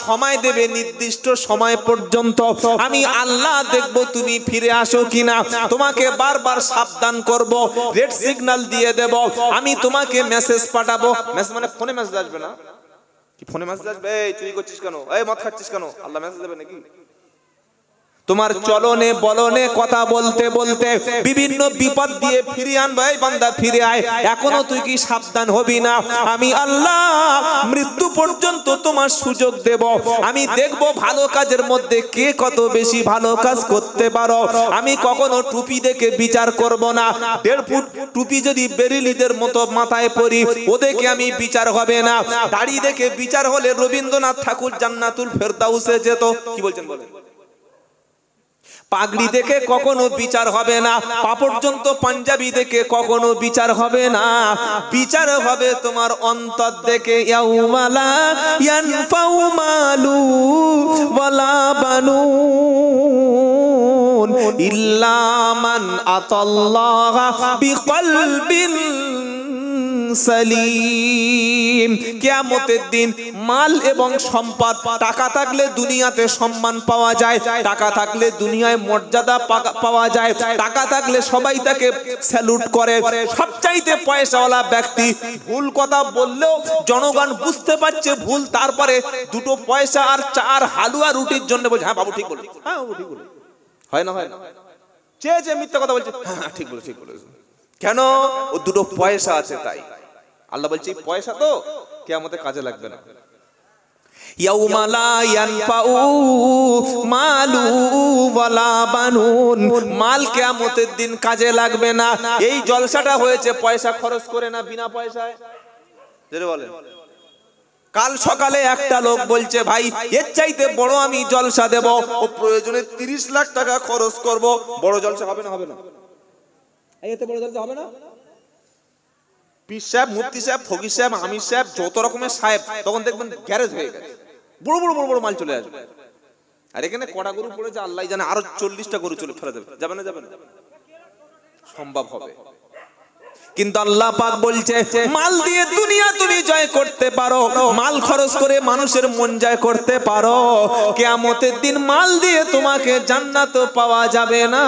সময় দেবে নির্দিষ্ট সময় পর্যন্ত, আমি আল্লাহ দেখবো তুমি ফিরে আসো কিনা, তোমাকে বারবার সাবধান করব, রেড সিগন্যাল দিয়ে দেব, আমি তোমাকে মেসেজ পাঠাবো। মেসেজ মানে ফোনে মেসেজ আসবে না? কি ফোনে মেসেজ আসবে? এই চুরি করছিস কেন, এই মদ খাচ্ছিস কেন, আল্লাহ মেসেজ দেবে নাকি? তোমার চলনে বলনে কথা বলতে বলতে বিভিন্ন বিপদ দিয়ে ফিরিয়ে আনবে। এই বান্দা ফিরে আয়, এখনো তুই কি সাবধান হবি না? আমি আল্লাহ মৃত্যু পর্যন্ত তোমার সুযোগ দেব, আমি দেখব ভালো কাজের মধ্যে কে কত বেশি ভালো কাজ করতে পারো। আমি কখনো টুপি দেখে বিচার করব না। 1.5 ফুট টুপি যদি বেরিলিদের মতো মাথায় পরি, ওদেরকে আমি বিচার হবে না। দাড়ি দেখে বিচার হলে রবীন্দ্রনাথ ঠাকুর জান্নাতুল ফেরদাউসে যেত। কি বলছেন বলেন? পাগড়ি দেখে কখনো বিচার হবে না, পা পর্যন্ত পাঞ্জাবি দেখে কখনো বিচার হবে না। বিচার হবে তোমার অন্তর দেখে। ইয়াউমালা ইয়ানফাউ মালু ওয়ালা বানুন, ইল্লা মান আতাল্লাহা বিকলবিন সালিম। কিয়ামতের দিন মাল এবং সম্পদ, টাকা থাকলে দুনিয়াতে সম্মান পাওয়া যায়, টাকা থাকলে দুনিয়ায় মর্যাদা পাওয়া যায়, টাকা থাকলে সবাই তাকে স্যালুট করে। সবচাইতে পয়সাওয়ালা ব্যক্তি ভুল কথা বললেও জনগণ বুঝতে পারছে ভুল, তারপরে দুটো পয়সা আর চার হালুয়া রুটির জন্য বলছে হ্যাঁ বাবু ঠিক বলে, হ্যাঁ বাবু ঠিক বলে। হয় না হয় না? যে মিথ্যা কথা বলছে হ্যাঁ ঠিক বলে ঠিক বলে। কেন? ও দুটো পয়সা আছে তাই। আল্লাহ বলছে এই পয়সা তো কিয়ামতে কাজে লাগবে না। ইয়াউমা লা ইয়ানফাউ মালু ওয়ালা বানুন, মাল কিয়ামতের দিন কাজে লাগবে না। এই জলসাটা হয়েছে পয়সা খরচ করে না, বিনা পয়সায়। জেনে বলেন, কাল সকালে একটা লোক বলছে ভাই এর চাইতে বড় আমি জলসা দেব, ও প্রয়োজনে 30 লাখ টাকা খরচ করব। বড় জলসা হবে না? হবে না? এতে বড় জলসা হবে না? পীর সাহেব, মুফতি সাহেব, ফকির সাহেব, আমির সাহেব, যত রকমের সাহেব, তখন দেখবেন গ্যারেজ হয়ে গেছে, বড় বড় বড় বড় মাল চলে আসবে। আর এখানে কটা গরু পড়েছে আল্লাহ জানে, আরো 40টা গরু চলে ফেলে দেবে। যাবে না? যাবে না? সম্ভব হবে। কিন্তু আল্লাহ পাক বলছে মাল দিয়ে দুনিয়া তুমি জয় করতে পারো, মাল খরচ করে মানুষের মন জয় করতে পারো। কিয়ামতের দিন মাল দিয়ে তোমাকে জান্নাত পাওয়া যাবে না।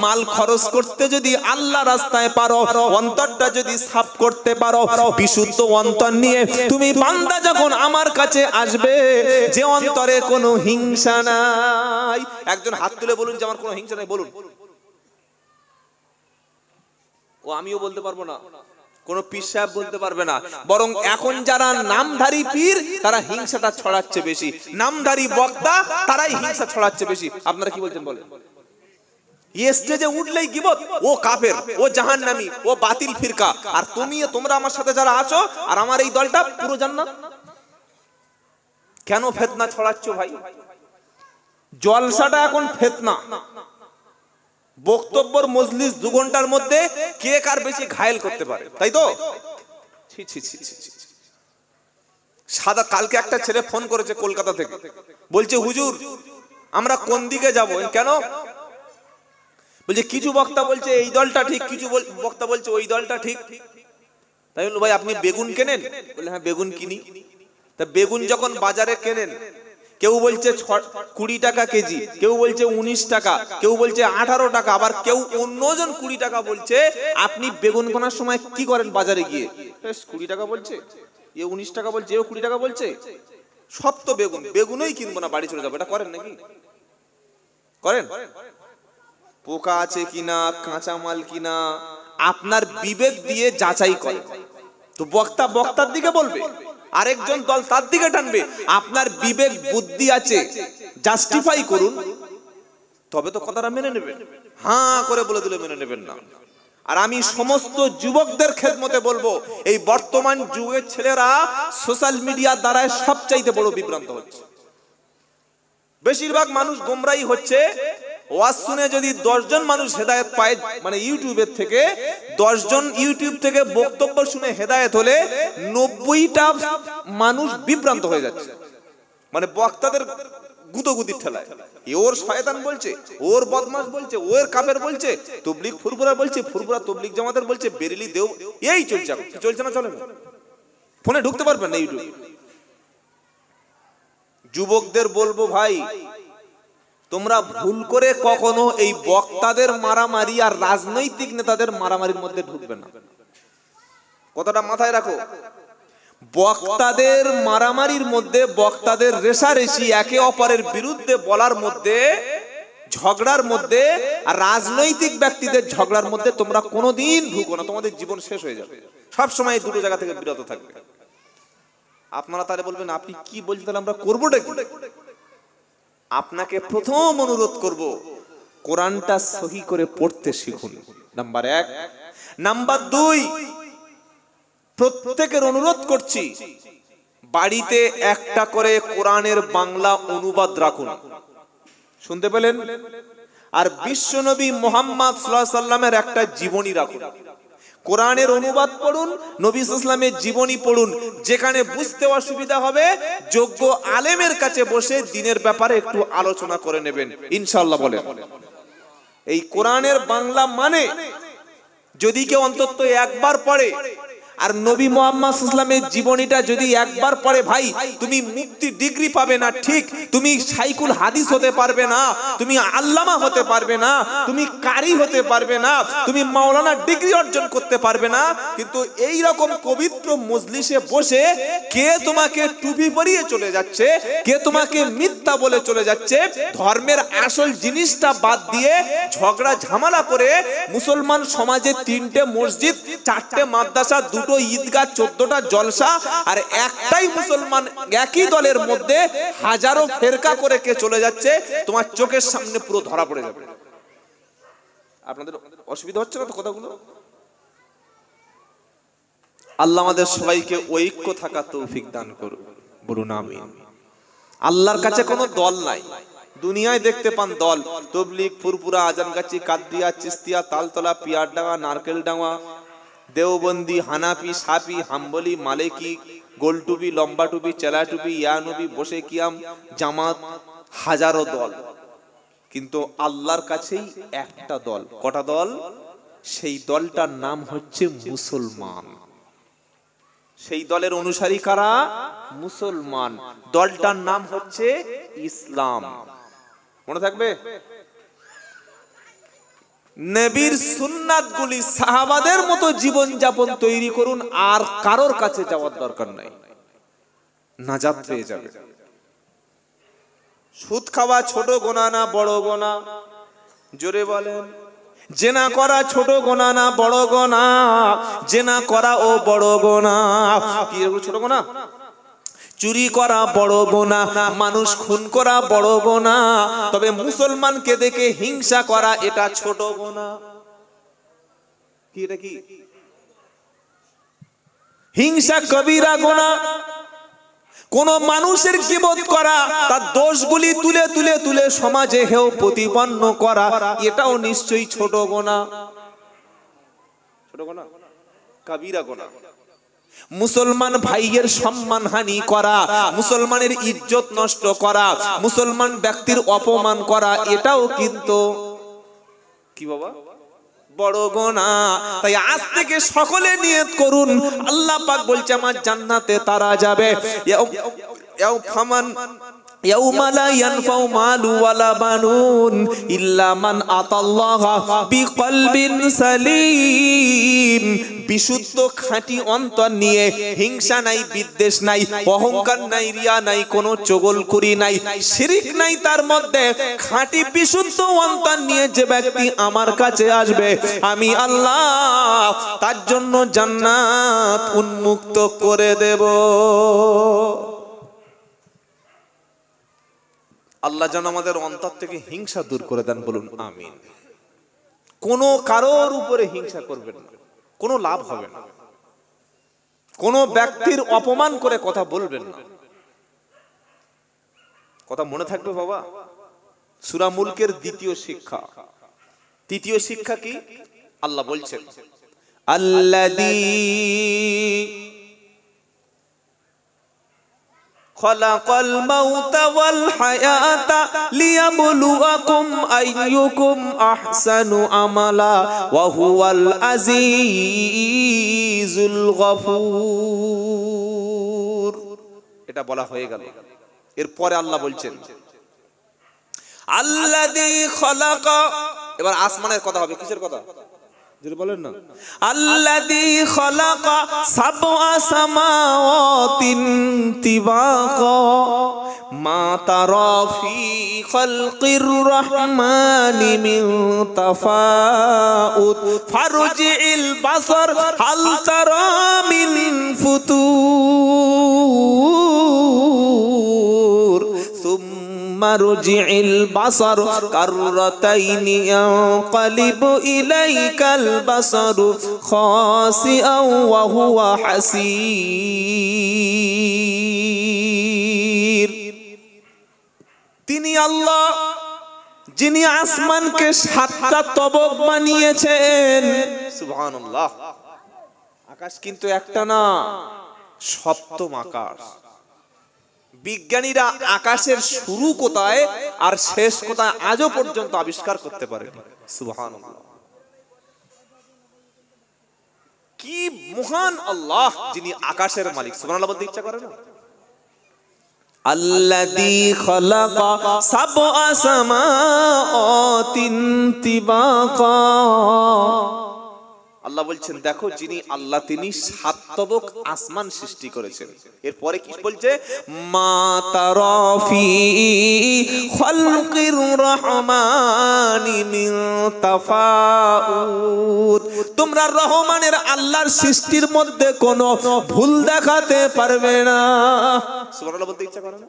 মাল খরচ করতে যদি আল্লাহ রাস্তায় পারো, অন্তরটা যদি সাফ করতে পারো, বিশুদ্ধ অন্তর নিয়ে তুমি বান্দা যখন আমার কাছে আসবে, যে অন্তরে কোনো হিংসা নাই। একজন হাত তুলে বলুন যে আমার কোনো হিংসা নাই, বলুন। ও আমিও বলতে পারবো না, কোন পীর সাহেব বলতে পারবে না। বরং এখন যারা নামধারী পীর তারা হিংসাটা ছড়াচ্ছে বেশি, নামধারী বক্তা তারাই হিংসা ছড়াচ্ছে বেশি। আপনারা কি বলছেন বলেন? স্টেজে উঠলেই গিবত, ও কাফের, ও জাহান্নামী, ও বাতিল ফিরকা। আর তোমরা আমার সাথে যারা আছো আর আমার এই দলটা পুরো জান্নাত। কেন ফিতনা ছড়াচ্ছ ভাই? জলসাটা এখন ফিতনা। বক্তব্যের মজলিস 2 ঘন্টার মধ্যে কে কার বেশি ঘায়েল করতে পারে, তাই তো? ছি ছি ছি ছি। সাদা কালকে একটা ছেলে ফোন করেছে কলকাতা থেকে, বলছে হুজুর আমরা কোন দিকে যাব? কেন? বলছে কিছু বক্তা বলছে এই দলটা ঠিক, কিছু বক্তা বলছে ওই দলটা ঠিক। তাই বললো ভাই আপনি বেগুন কেনেন? বলে হ্যাঁ বেগুন কিনি। তা বেগুন যখন বাজারে কেনেন, কেউ বলছে 20 টাকা কেজি, কেউ বলছে 19 টাকা, কেউ বলছে 18 টাকা, আবার কেউ অন্যজন 20 টাকা বলছে। আপনি বেগুন কেনার সময় কি করেন? বাজারে গিয়ে 20 টাকা বলছে, এ 19 টাকা বলছে, এও 20 টাকা বলছে, সব তো বেগুন, বেগুনই কিনবো না, বাড়ি চলে যাবো। এটা করেন নাকি? করেন? পোকা আছে কিনা, কাঁচা মাল কিনা আপনার বিবেক দিয়ে যাচাই করেন। তো বক্তা বক্তার দিকে বলবে, আরেকজন দল তার দিকে টানবে। আপনার বিবেক বুদ্ধি আছে, জাস্টিফাই করুন, তবে তো কথাটা মেনে নেবেন। হ্যাঁ করে বলে দিলে মেনে নেবেন না। আর আমি সমস্ত যুবকদের খেদমতে বলবো, এই বর্তমান যুগের ছেলেরা সোশ্যাল মিডিয়ার দ্বারা সবচাইতে বড় বিভ্রান্ত হচ্ছে। বেশিরভাগ মানুষ গোমরাহী হচ্ছে। ওয়াজ শুনে যদি 10 জন মানুষ হেদায়েত পায়, মানে ইউটিউবের থেকে 10 জন ইউটিউব থেকে বক্তব্য শুনে হেদায়েত হলে 90টা মানুষ বিভ্রান্ত হয়ে যাচ্ছে। মানে বক্তাদের গুতোগুতির ঠেলায়, ওর শয়তান বলছে, ওর বদমাশ বলছে, ওর কাফের বলছে, তবলিগ ফুরফুরা বলছে, ফুরফুরা তবলিগ জামাতের বলছে, বেরেলি দেও, এই চলছে। চলছে না? চলে না? ফোনে ঢুকতে পারবেন না ইউটিউব। যুবকদের বলবো ভাই, তোমরা ভুল করে কখনো এই বক্তাদের মারামারি আর রাজনৈতিক নেতাদের মারামারির মধ্যে ঢুকবে না। কথাটা মাথায় রাখো। বক্তাদের মারামারির মধ্যে, বক্তাদের রেষারেষি, একে অপরের বিরুদ্ধে বলার মধ্যে, ঝগড়ার মধ্যে, আর রাজনৈতিক ব্যক্তিদের ঝগড়ার মধ্যে তোমরা কোনোদিন ঢুকো না, তোমাদের জীবন শেষ হয়ে যাবে। সব সময় এই দুটো জায়গা থেকে বিরত থাকবে। আপনারা তাহলে বলবেন আপনি কি বলছেন, তাহলে আমরা করবোটা কি? আপনাকে প্রথম অনুরোধ করব, কোরআনটা সহি করে পড়তে শিখুন, নাম্বার 1। নাম্বার 2, প্রত্যেকের অনুরোধ করছি বাড়িতে একটা করে কোরআনের বাংলা অনুবাদ রাখুন। শুনতে পেলেন? আর বিশ্বনবী মুহাম্মদ সাল্লাল্লাহু আলাইহি সাল্লামের একটা জীবনী রাখুন। কোরআনের অনুবাদ পড়ুন, নবী সাল্লাল্লাহু আলাইহি সাল্লামের জীবনী পড়ুন। যেখানে বুঝতে অসুবিধা হবে যোগ্য আলেমের কাছে বসে দ্বীনের ব্যাপারে একটু আলোচনা করে নেবেন ইনশাআল্লাহ। বলেন এই কোরআনের বাংলা মানে যদি কেউ অন্তত একবার পড়ে, আর নবী মুহাম্মদ সাল্লাল্লাহু আলাইহি ওয়াসাল্লামের জীবনীটা যদি একবার পড়ে, ভাই তুমি মুফতি ডিগ্রি পাবে না, ঠিক, তুমি শাইখুল হাদিস হতে পারবে না, তুমি আল্লামা হতে পারবে না, তুমি কারি হতে পারবে না, তুমি মাওলানা ডিগ্রি অর্জন করতে পারবে না, কিন্তু এই রকম পবিত্র মজলিসে বসে কে তোমাকে টুপি পরিয়ে চলে যাচ্ছে, কে তোমাকে মিথ্যা বলে চলে যাচ্ছে, ধর্মের আসল জিনিসটা বাদ দিয়ে ঝগড়া ঝামেলা করে মুসলমান সমাজে 3টে মসজিদ, 4টে মাদ্রাসা, 2টো ঈদগাহ, 14টা জলসা, আর একটাই মুসলমান একই দলের মধ্যে হাজারো ফেরকা করে কে চলে যাচ্ছে, তোমার চোখের সামনে পুরো ধরা পড়ে যাবে। আপনাদের অসুবিধা হচ্ছে না তো কথাগুলো? আল্লাহ আমাদের সবাইকে ঐক্য থাকা তৌফিক দান করুন, বলুন আমিন। আল্লাহর কাছে কোনো দল নাই। দুনিয়ায় দেখতে পান দল, তবলিগ, ফুরফুরা, আজানগাছি, কাদরিয়া, চিস্তিয়া, তালতলা, পিয়ারডাঙ্গা, নারকেলডাঙ্গা, দেওবন্দি, হানাফি, সাফি, হাম্বলি, মালিকি, গোল টুপি, লম্বা টুপি, চেলা টুপি, ইয়ানবি, বসে কিয়াম, জামাত, হাজারো দল, কিন্তু আল্লাহর কাছেই একটা দল। কটা দল? সেই দলটার নাম হচ্ছে মুসলমান। সেই দলের অনুসারী কারা? মুসলমান। দলটার নাম হচ্ছে ইসলাম। মনে থাকবে? নবীর সুন্নাতগুলি সাহাবাদের মতো জীবন যাপন তৈরি করুন, আর কারোর কাছে যাওয়ার দরকার নাই, নাজাত পেয়ে যাবে। সুদ খাওয়া ছোট গোনা না বড় গোনা? জোরে বলেন। জেনা করা ছোট গোনা না বড় গোনা? জেনা করা ও বড় গোনা। কি ছোট গোনা? চুরি করা বড় গোনা, মানুষ খুন করা বড় গোনা, তবে মুসলমানকে দেখে হিংসা করা এটা ছোট গোনা। কি এটা? কি হিংসা? কবিরা গোনা। কোন মানুষের গীবত করা, তার দোষগুলি তুলে তুলে তুলে সমাজে হেয় প্রতিপন্ন করা, এটাও নিশ্চয়ই ছোট গোনা। ছোট গোনা? কবিরা গোনা। মুসলমান ভাইয়ের সম্মানহানি করা, মুসলমানের ইজ্জত নষ্ট করা, মুসলমান ব্যক্তির অপমান করা, এটাও কিন্তু কি বাবা? বড় গুনাহ। তাই আজ থেকে সকলে নিয়ত করুন, আল্লাহ পাক বলছে আমার জান্নাতে তারা যাবে। ইয়াউমা লা ইয়ানফাউ মালু ওয়ালা বানুন ইল্লা মান আতাল্লাহা বিকলবিন সালিম। বিশুদ্ধ খাঁটি অন্তর নিয়ে, হিংসা নাই, বিদ্বেষ নাই, অহংকার নাই, রিয়া নাই, কোনো চগলখুরি নাই, শিরক নাই, তার মধ্যে খাঁটি বিশুদ্ধ অন্তর নিয়ে যে ব্যক্তি আমার কাছে আসবে, আমি আল্লাহ তার জন্য জান্নাত উন্মুক্ত করে দেব। আল্লাহ যেন আমাদের অন্তর থেকে হিংসা দূর করে দেন, বলুন আমিন। কোনো কারোর উপরে হিংসা করবেন না, কোনো লাভ হবে না। কোন ব্যক্তির অপমান করে কথা বলবেন না। কথা মনে থাকবে বাবা। সূরা মুলকের দ্বিতীয় শিক্ষা। তৃতীয় শিক্ষা কি? আল্লাহ বলছেন আল্লাযী খালাকাল মাউতা ওয়াল হায়াতা লিয়াবলুয়াকুম আইয়ুকুম আহসানু আমালা ওয়া হুয়াল আজিজুল গফুর। এটা বলা হয়ে গেল। এরপরে আল্লাহ বলছেন আল্লাযী খালাকা। এবার আসমানের কথা হবে। কিসের কথা? যদি বলেন না, আল্লাযী খালাকা সাবআ সামাওয়াতিন তিবাকা মা তারা ফি খালকির রহমানি মিন তাফাউত ফারজি'ল বাসার হাল তারা মিন ফুতুর মারজি'ল বাসার কাররাতাইনি ইয়ানকালিবু ইলাইকাল বাসারু খাসিআন ওয়া হুয়া হাসীর। তিনি আল্লাহ যিনি আসমানকে 7টা তবক বানিয়েছেন। সুবহানাল্লাহ। আকাশ কিন্তু একটা না, সপ্তম আকাশ। বিজ্ঞানীরা আকাশের শুরু কোথায় আর শেষ কোথায় আজও পর্যন্ত আবিষ্কার করতে পারেনি। সুবহানাল্লাহ, কি মহান আল্লাহ যিনি আকাশের মালিক। সুবহানাল্লাহ বলতে ইচ্ছা করে না? আল্লাযী খালাকা সাবআ সামাওয়াতিন তিবাকা, আল্লাহ বলছেন দেখো যিনি আল্লাহ তিনি 7 তবক আসমান সৃষ্টি করেছেন। এরপরে কি বলছে? মা তারা ফি খালকির রহমানি মিন তাফাউত, তোমরা রহমানের আল্লাহর সৃষ্টির মধ্যে কোনো ভুল দেখাতে পারবে না। সুবহানাল্লাহ বলতে ইচ্ছা করে না?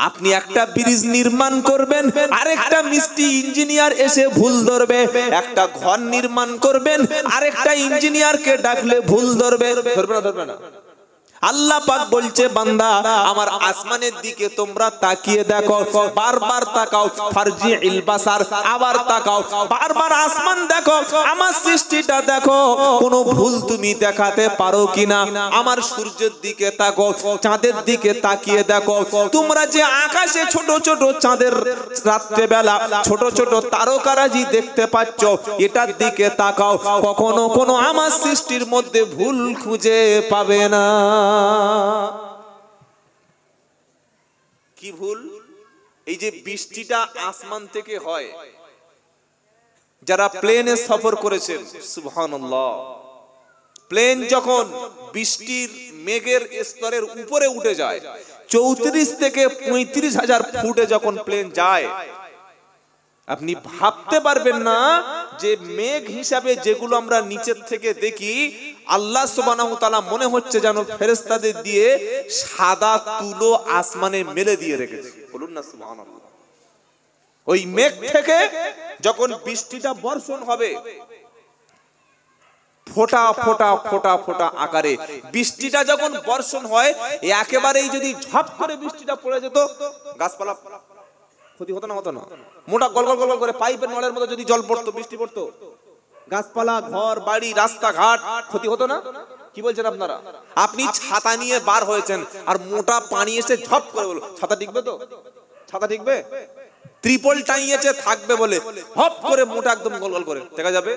আপনি একটা ব্রিজ নির্মাণ করবেন, আরেকটা মিস্ত্রি ইঞ্জিনিয়ার এসে ভুল ধরবে। একটা ঘর নির্মাণ করবেন, আরেকটা ইঞ্জিনিয়ারকে ডাকলে ভুল ধরবে। ধরবে না? আল্লাহ পাক বলছে বান্দা আমার আসমানের দিকে তোমরা তাকিয়ে দেখো, বারবার তাকাও, ফারজিইল বাসার, আবার তাকাও, বারবার আসমান দেখো, আমার সৃষ্টিটা দেখো, কোনো ভুল তুমি দেখাতে পারো কিনা। আমার সূর্যের দিকে তাকাও, চাঁদের দিকে তাকিয়ে দেখো, তোমরা যে আকাশে ছোট ছোট চাঁদের রাত্রে বেলা ছোট ছোট তারকারাজি দেখতে পাচ্ছ, এটার দিকে তাকাও, কখনো কোনো আমার সৃষ্টির মধ্যে ভুল খুঁজে পাবে না। কি ভুল? এই যে বৃষ্টিটা আসমান থেকে হয়, যারা প্লেনে সফর করেছেন সুবহানাল্লাহ, প্লেন যখন বৃষ্টির মেঘের স্তরের উপরে উঠে যায়, 34 থেকে 35,000 ফুটে যখন প্লেন যায়, আপনি ভাবতে পারবেন না যে মেঘ হিসাবে যেগুলো আমরা নিচের থেকে দেখি, আল্লাহ সুবহানাহু ওয়া তাআলা মনে হচ্ছে যেন ফেরেশতাদের দিয়ে সাদা তুলো আসমানে মেলে দিয়ে রেখেছে। বলুন না সুবহানাল্লাহ। ওই মেঘ থেকে যখন বৃষ্টিটা বর্ষণ হবে, ফোঁটা ফোঁটা ফোঁটা ফোঁটা আকারে বৃষ্টিটা যখন বর্ষণ হয়, একেবারেই যদি ঝপ করে বৃষ্টিটা পড়ে যেত, গাছপালা ক্ষতি হতো না? হতো না? মোটা গল গল গল করে পাইপের নলের মতো যদি জল পড়তো, বৃষ্টি পড়তো, গাছপালা, ঘর বাড়ি, রাস্তাঘাট ক্ষতি হতো না? কি বলছেন আপনারা? আপনি ছাতা নিয়ে বার হয়েছেন, আর মোটা পানি এসে ঝপ করে বলো, ছাতা টিকবে তো? ছাতা টিকবে? ত্রিপল টাঙিয়েছে থাকবে বলে হপ করে মোটা একদম গল গল করে দেখা যাবে?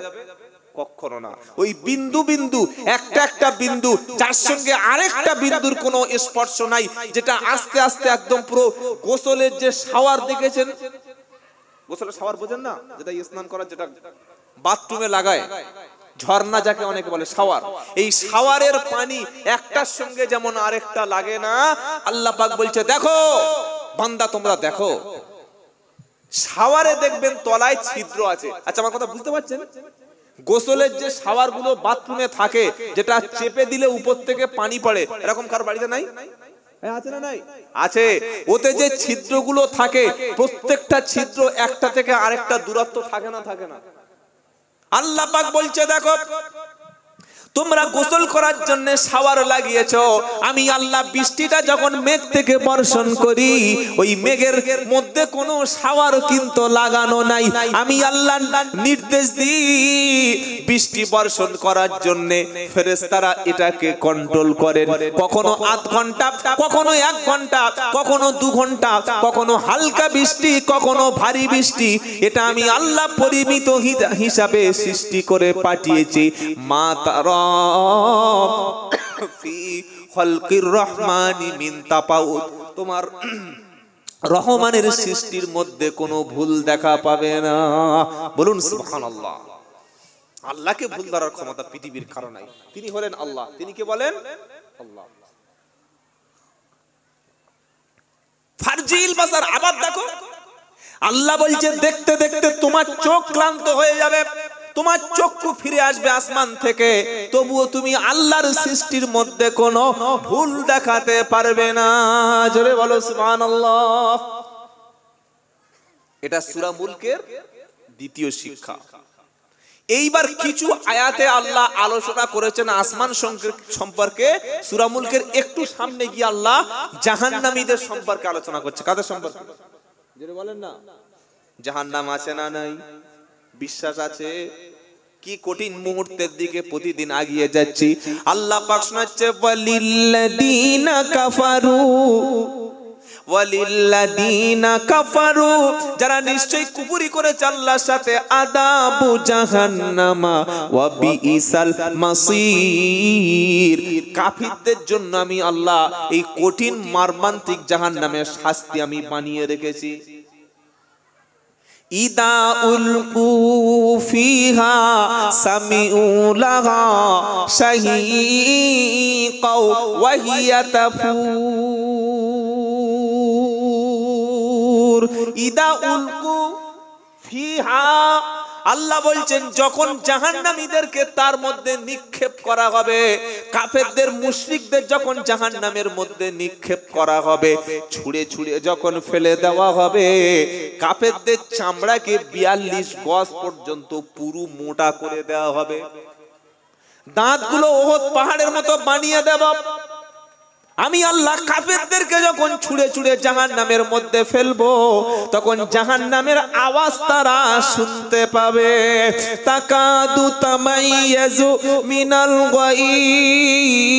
কখনো না। ওই বিন্দু বিন্দু, একটা একটা বিন্দু, যার সঙ্গে আরেকটা বিন্দুর কোনো স্পর্শ নাই, যেটা আস্তে আস্তে একদম পুরো গোসলের যে শাওয়ার দেখেছেন, গোসলের শাওয়ার বোঝেন না, যেটা স্নান করার, যেটা বাথরুমে লাগায়, ঝর্ণা যাকে অনেকে বলে, শাওয়ার, এই শাওয়ারের পানি একটার সঙ্গে যেমন আরেকটা লাগে না, আল্লাহ পাক বলছে দেখো বান্দা তোমরা দেখো, শাওয়ারে দেখবেন তলায় ছিদ্র আছে। আচ্ছা আমার কথা বুঝতে পারছেন? গোসলের যে শাওয়ার গুলো বাথরুমে থাকে, যেটা চেপে দিলে উপর থেকে পানি পড়ে, এরকম কার বাড়িতে নাই? আছে না? নাই? আছে। ওতে যে ছিদ্রগুলো থাকে, প্রত্যেকটা ছিদ্র একটা থেকে আরেকটা দূরত্ব থাকে না? থাকে না? আল্লাহ পাক বলছে দেখো তোমরা গোসল করার জন্য শাওয়ার লাগিয়েছো, আমি আল্লাহ বৃষ্টিটা যখন মেঘ থেকে বর্ষণ করি, ওই মেঘের মধ্যে কোনো শাওয়ার কিন্তু লাগানো নাই। আমি আল্লাহ নির্দেশ দিই বৃষ্টি বর্ষণ করার জন্য, ফেরেশতারা এটাকে কন্ট্রোল করেন। কখনো আধ ঘন্টা, কখনো 1 ঘন্টা, কখনো 2 ঘন্টা, কখনো হালকা বৃষ্টি, কখনো ভারী বৃষ্টি, এটা আমি আল্লাহ পরিমিত হিসাবে সৃষ্টি করে পাঠিয়েছি। মা তারা ফি খালকির রহমানি মিন তাফাউত, তোমার রহমানের সৃষ্টির মধ্যে কোনো ভুল দেখা পাবে না। বলুন সুবহানাল্লাহ। আল্লাহকে ভুল ধরার ক্ষমতা পৃথিবীর কারো নাই। তিনি হলেন আল্লাহ। তিনি কে বলেন? আল্লাহ। ফারজিল বাসার, আবার দেখো আল্লাহ বলছে দেখতে দেখতে তোমার চোখ ক্লান্ত হয়ে যাবে, তোমার চক্ষু ফিরে আসবে আসমান থেকে, তবুও তুমি আল্লাহর সৃষ্টির মধ্যে কোনো ভুল দেখাতে পারবে না। জোরে বলো সুবহানাল্লাহ। এটা সূরা মুলকের দ্বিতীয় শিক্ষা। এইবার কিছু আয়াতে আল্লাহ আলোচনা করেছেন আসমান সম্পর্কে, সূরা মুলকের একটু সামনে গিয়ে আল্লাহ জাহান্নামীদের সম্পর্কে আলোচনা করছে। কাদের সম্পর্কে? জোরে বলেন না। জাহান্নাম আছে না নাই? বিশ্বাস আছে? কি কঠিন মুহূর্তের দিকে প্রতিদিন এগিয়ে যাচ্ছি। আল্লাহ পাক শোনাচ্ছে ওয়ালিল্লাযিনা কাফারু ওয়ালিল্লাযীনা কাফারু, যারা নিশ্চয়ই কুফরি করেছে আল্লাহর সাথে, আযাবু জাহান্নামা ওয়া বিইসাল মাসীর। কাফিরদের জন্য আমি আল্লাহ এই কঠিন মর্মান্তিক জাহান্নামের শাস্তি আমি বানিয়ে রেখেছি। ইদা উলকু ফিহা সামিউ লাহা শাহীকাও ওয়া হিয়া তাফুর। ইদা উলকু ফিহা, আল্লাহ বলছেন যখন জাহান্নামীদেরকে তার মধ্যে নিক্ষেপ করা হবে, কাফেরদের মুশরিকদের যখন জাহান্নামের মধ্যে নিক্ষেপ করা হবে, ছুঁড়ে ছুঁড়ে যখন ফেলে দেওয়া হবে, কাফেরদের চামড়াকে 42 গজ পর্যন্ত পুরো মোটা করে দেওয়া হবে, দাঁতগুলো ওহদ পাহাড়ের মতো বানিয়ে দেব। আমি আল্লাহ কাফেরদেরকে যখন ছুঁড়ে ছুঁড়ে জাহান্নামের মধ্যে ফেলবো, তখন জাহান্নামের আওয়াজ তারা শুনতে পাবে। তাকাদু তামাইয়াজু মিনাল গায়িস,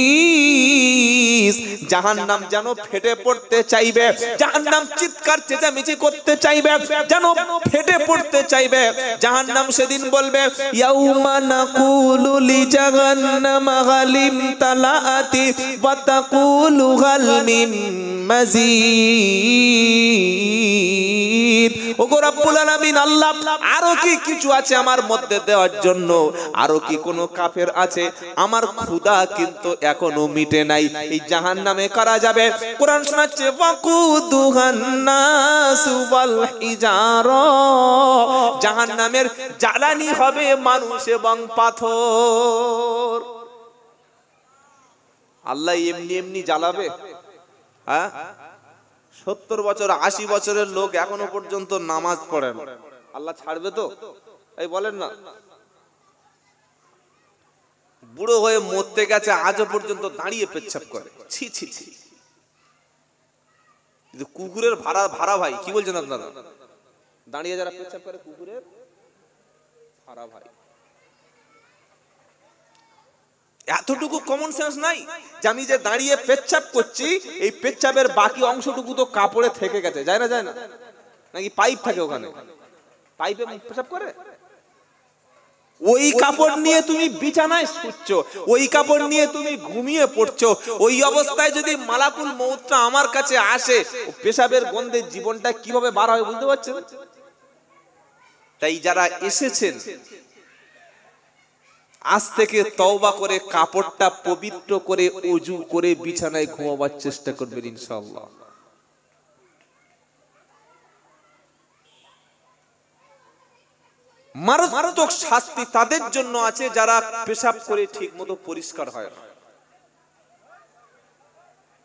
জাহান্নাম যেন ফেটে পড়তে চাইবে, জাহান্নাম চিৎকার চেঁচামেচি করতে চাইবে, যেন ফেটে পড়তে চাইবে। জাহান্নাম সেদিন বলবে, ইয়াউমা নাকুলু লিজাহান্নামা গালিম তালাআতি ওয়া তাকুলু হাল মিন মাজিদ। ওগো রব্বুল আলামিন, আল্লাহ আরো কি কিছু আছে আমার মধ্যে দেওয়ার জন্য? আরো কি কোনো কাফের আছে? আমার ক্ষুধা কিন্তু এখনো মিটে নাই। এই জাহান্নামে কারা যাবে? কোরআন শোনাচ্ছে, ওয়াকুদুহান নাসু ওয়াল হিজারা, জাহান্নামের জ্বালানি হবে মানুষ এবং পাথর। আল্লাহ এমনি এমনি জ্বালাবে? হ্যাঁ, 70 বছর 80 বছরের লোক এখনো পর্যন্ত নামাজ পড়ে না, আল্লাহ ছাড়বে তো? এই বলেন না, বুড়ো হয়ে মরতে গেছে, আজও পর্যন্ত দাঁড়িয়ে পেচ্ছাপ করে। ছি ছি ছি, কুকুরের ভাড়া ভাই, কি বলছেন আপনারা? দাঁড়িয়ে যারা পেচ্ছাপ করে কুকুরের ভাড়া ভাই। এতটুকু কমন সেন্স নাই যে আমি যে দাঁড়িয়ে পেচ্ছাপ করছি, এই পেচ্ছাপের বাকি অংশটুকু তো কাপড়ে থেকে গেছে, যায় না? যায় না নাকি পাইপ থাকে ওখানে, পাইপে পেচ্ছাপ করে? ওই কাপড় নিয়ে তুমি বিছানায় শুচ্ছো, ওই কাপড় নিয়ে তুমি ঘুমিয়ে পড়ছো, ওই অবস্থায় যদি মালাকুল মউতটা আমার কাছে আসে, পেশাবের গন্ধে জীবনটা কিভাবে বার হয় বুঝতে পারছেন? তাই যারা এসেছেন, আজ থেকে তওবা করে কাপড়টা পবিত্র করে ওযু করে বিছানায় ঘুমাবার চেষ্টা করবেন ইনশাআল্লাহ। মারাত্মক শাস্তি তাদের জন্য আছে যারা পেশাব করে ঠিকমতো পরিষ্কার হয় না।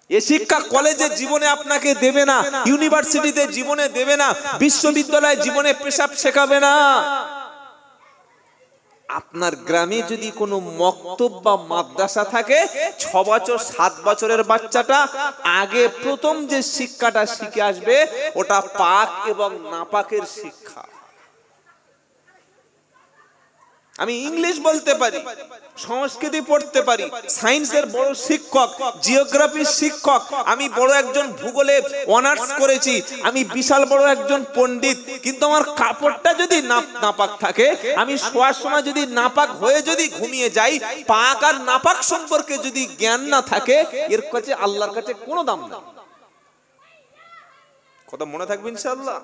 এই শিক্ষা কলেজের জীবনে আপনাকে দেবে না, ইউনিভার্সিটিতে জীবনে দেবে না, বিশ্ববিদ্যালয়ে জীবনে পেশাব শেখাবে না। আপনার গ্রামে যদি কোনো মক্তব বা মাদ্রাসা থাকে, 6 বছর 7 বছরের বাচ্চাটা আগে প্রথম যে শিক্ষাটা শিখে আসবে, ওটা পাক এবং নাপাকের শিক্ষা। আমি ইংলিশ বলতে পারি, সংস্কৃতি পড়তে পারি, সায়েন্সের বড় শিক্ষক, জিওগ্রাফির শিক্ষক, আমি বড় একজন ভূগোলে অনার্স করেছি, আমি বিশাল বড় একজন পণ্ডিত, কিন্তু আমার কাপড়টা যদি নাপাক থাকে, আমি শোয়ার সময় যদি নাপাক হয়ে যদি ঘুমিয়ে যাই, পাক আর নাপাক সম্পর্কে যদি জ্ঞান না থাকে, এর কাছে আল্লাহর কাছে কোনো দাম নেই। কথা মনে থাকবে ইনশাআল্লাহ।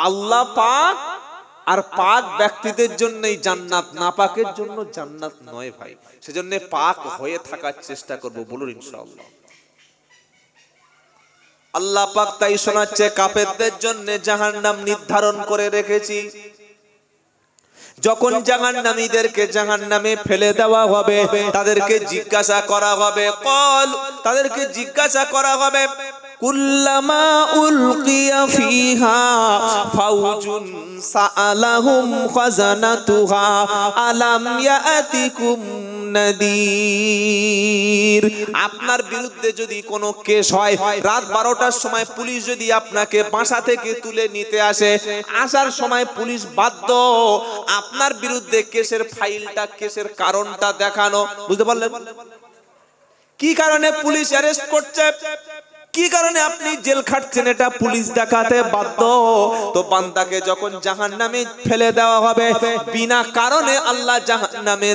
আল্লাহ পাক আর পাক ব্যক্তিদের জন্যই জান্নাত, নাপাকের জন্য জান্নাত নয় ভাই। সেজন্য পাক হয়ে থাকার চেষ্টা করব, বলুন ইনশাআল্লাহ। আল্লাহ পাক তাই শোনাচ্ছে, কাফেরদের জন্য জাহান্নাম নির্ধারণ করে রেখেছি। যখন জাহান্নামীদেরকে জাহান্নামে ফেলে দেওয়া হবে, তাদেরকে জিজ্ঞাসা করা হবে, তাদেরকে জিজ্ঞাসা করা হবে, কুল্লামা উলকিয়া ফিহা ফাউজুন সাআলাহুম খাজানাতুহা আলাম ইয়াতিকুম নাদির। আপনার বিরুদ্ধে যদি কোনো কেস হয়, রাত 12টার সময় পুলিশ যদি আপনাকে বাসা থেকে তুলে নিতে আসে, আসার সময় পুলিশ বাধ্য আপনার বিরুদ্ধে কেসের ফাইলটা, কেসের কারণটা দেখানো। বুঝতে পারলেন? কি কারণে পুলিশ অ্যারেস্ট করছে, কি কারণে আপনি জেল খাটছেন, এটা পুলিশ দেখাতে বাধ্য। তো বান্দাকে যখন জাহান্নামে ফেলে দেওয়া হবে, বিনা কারণে আল্লাহ জাহান্নামে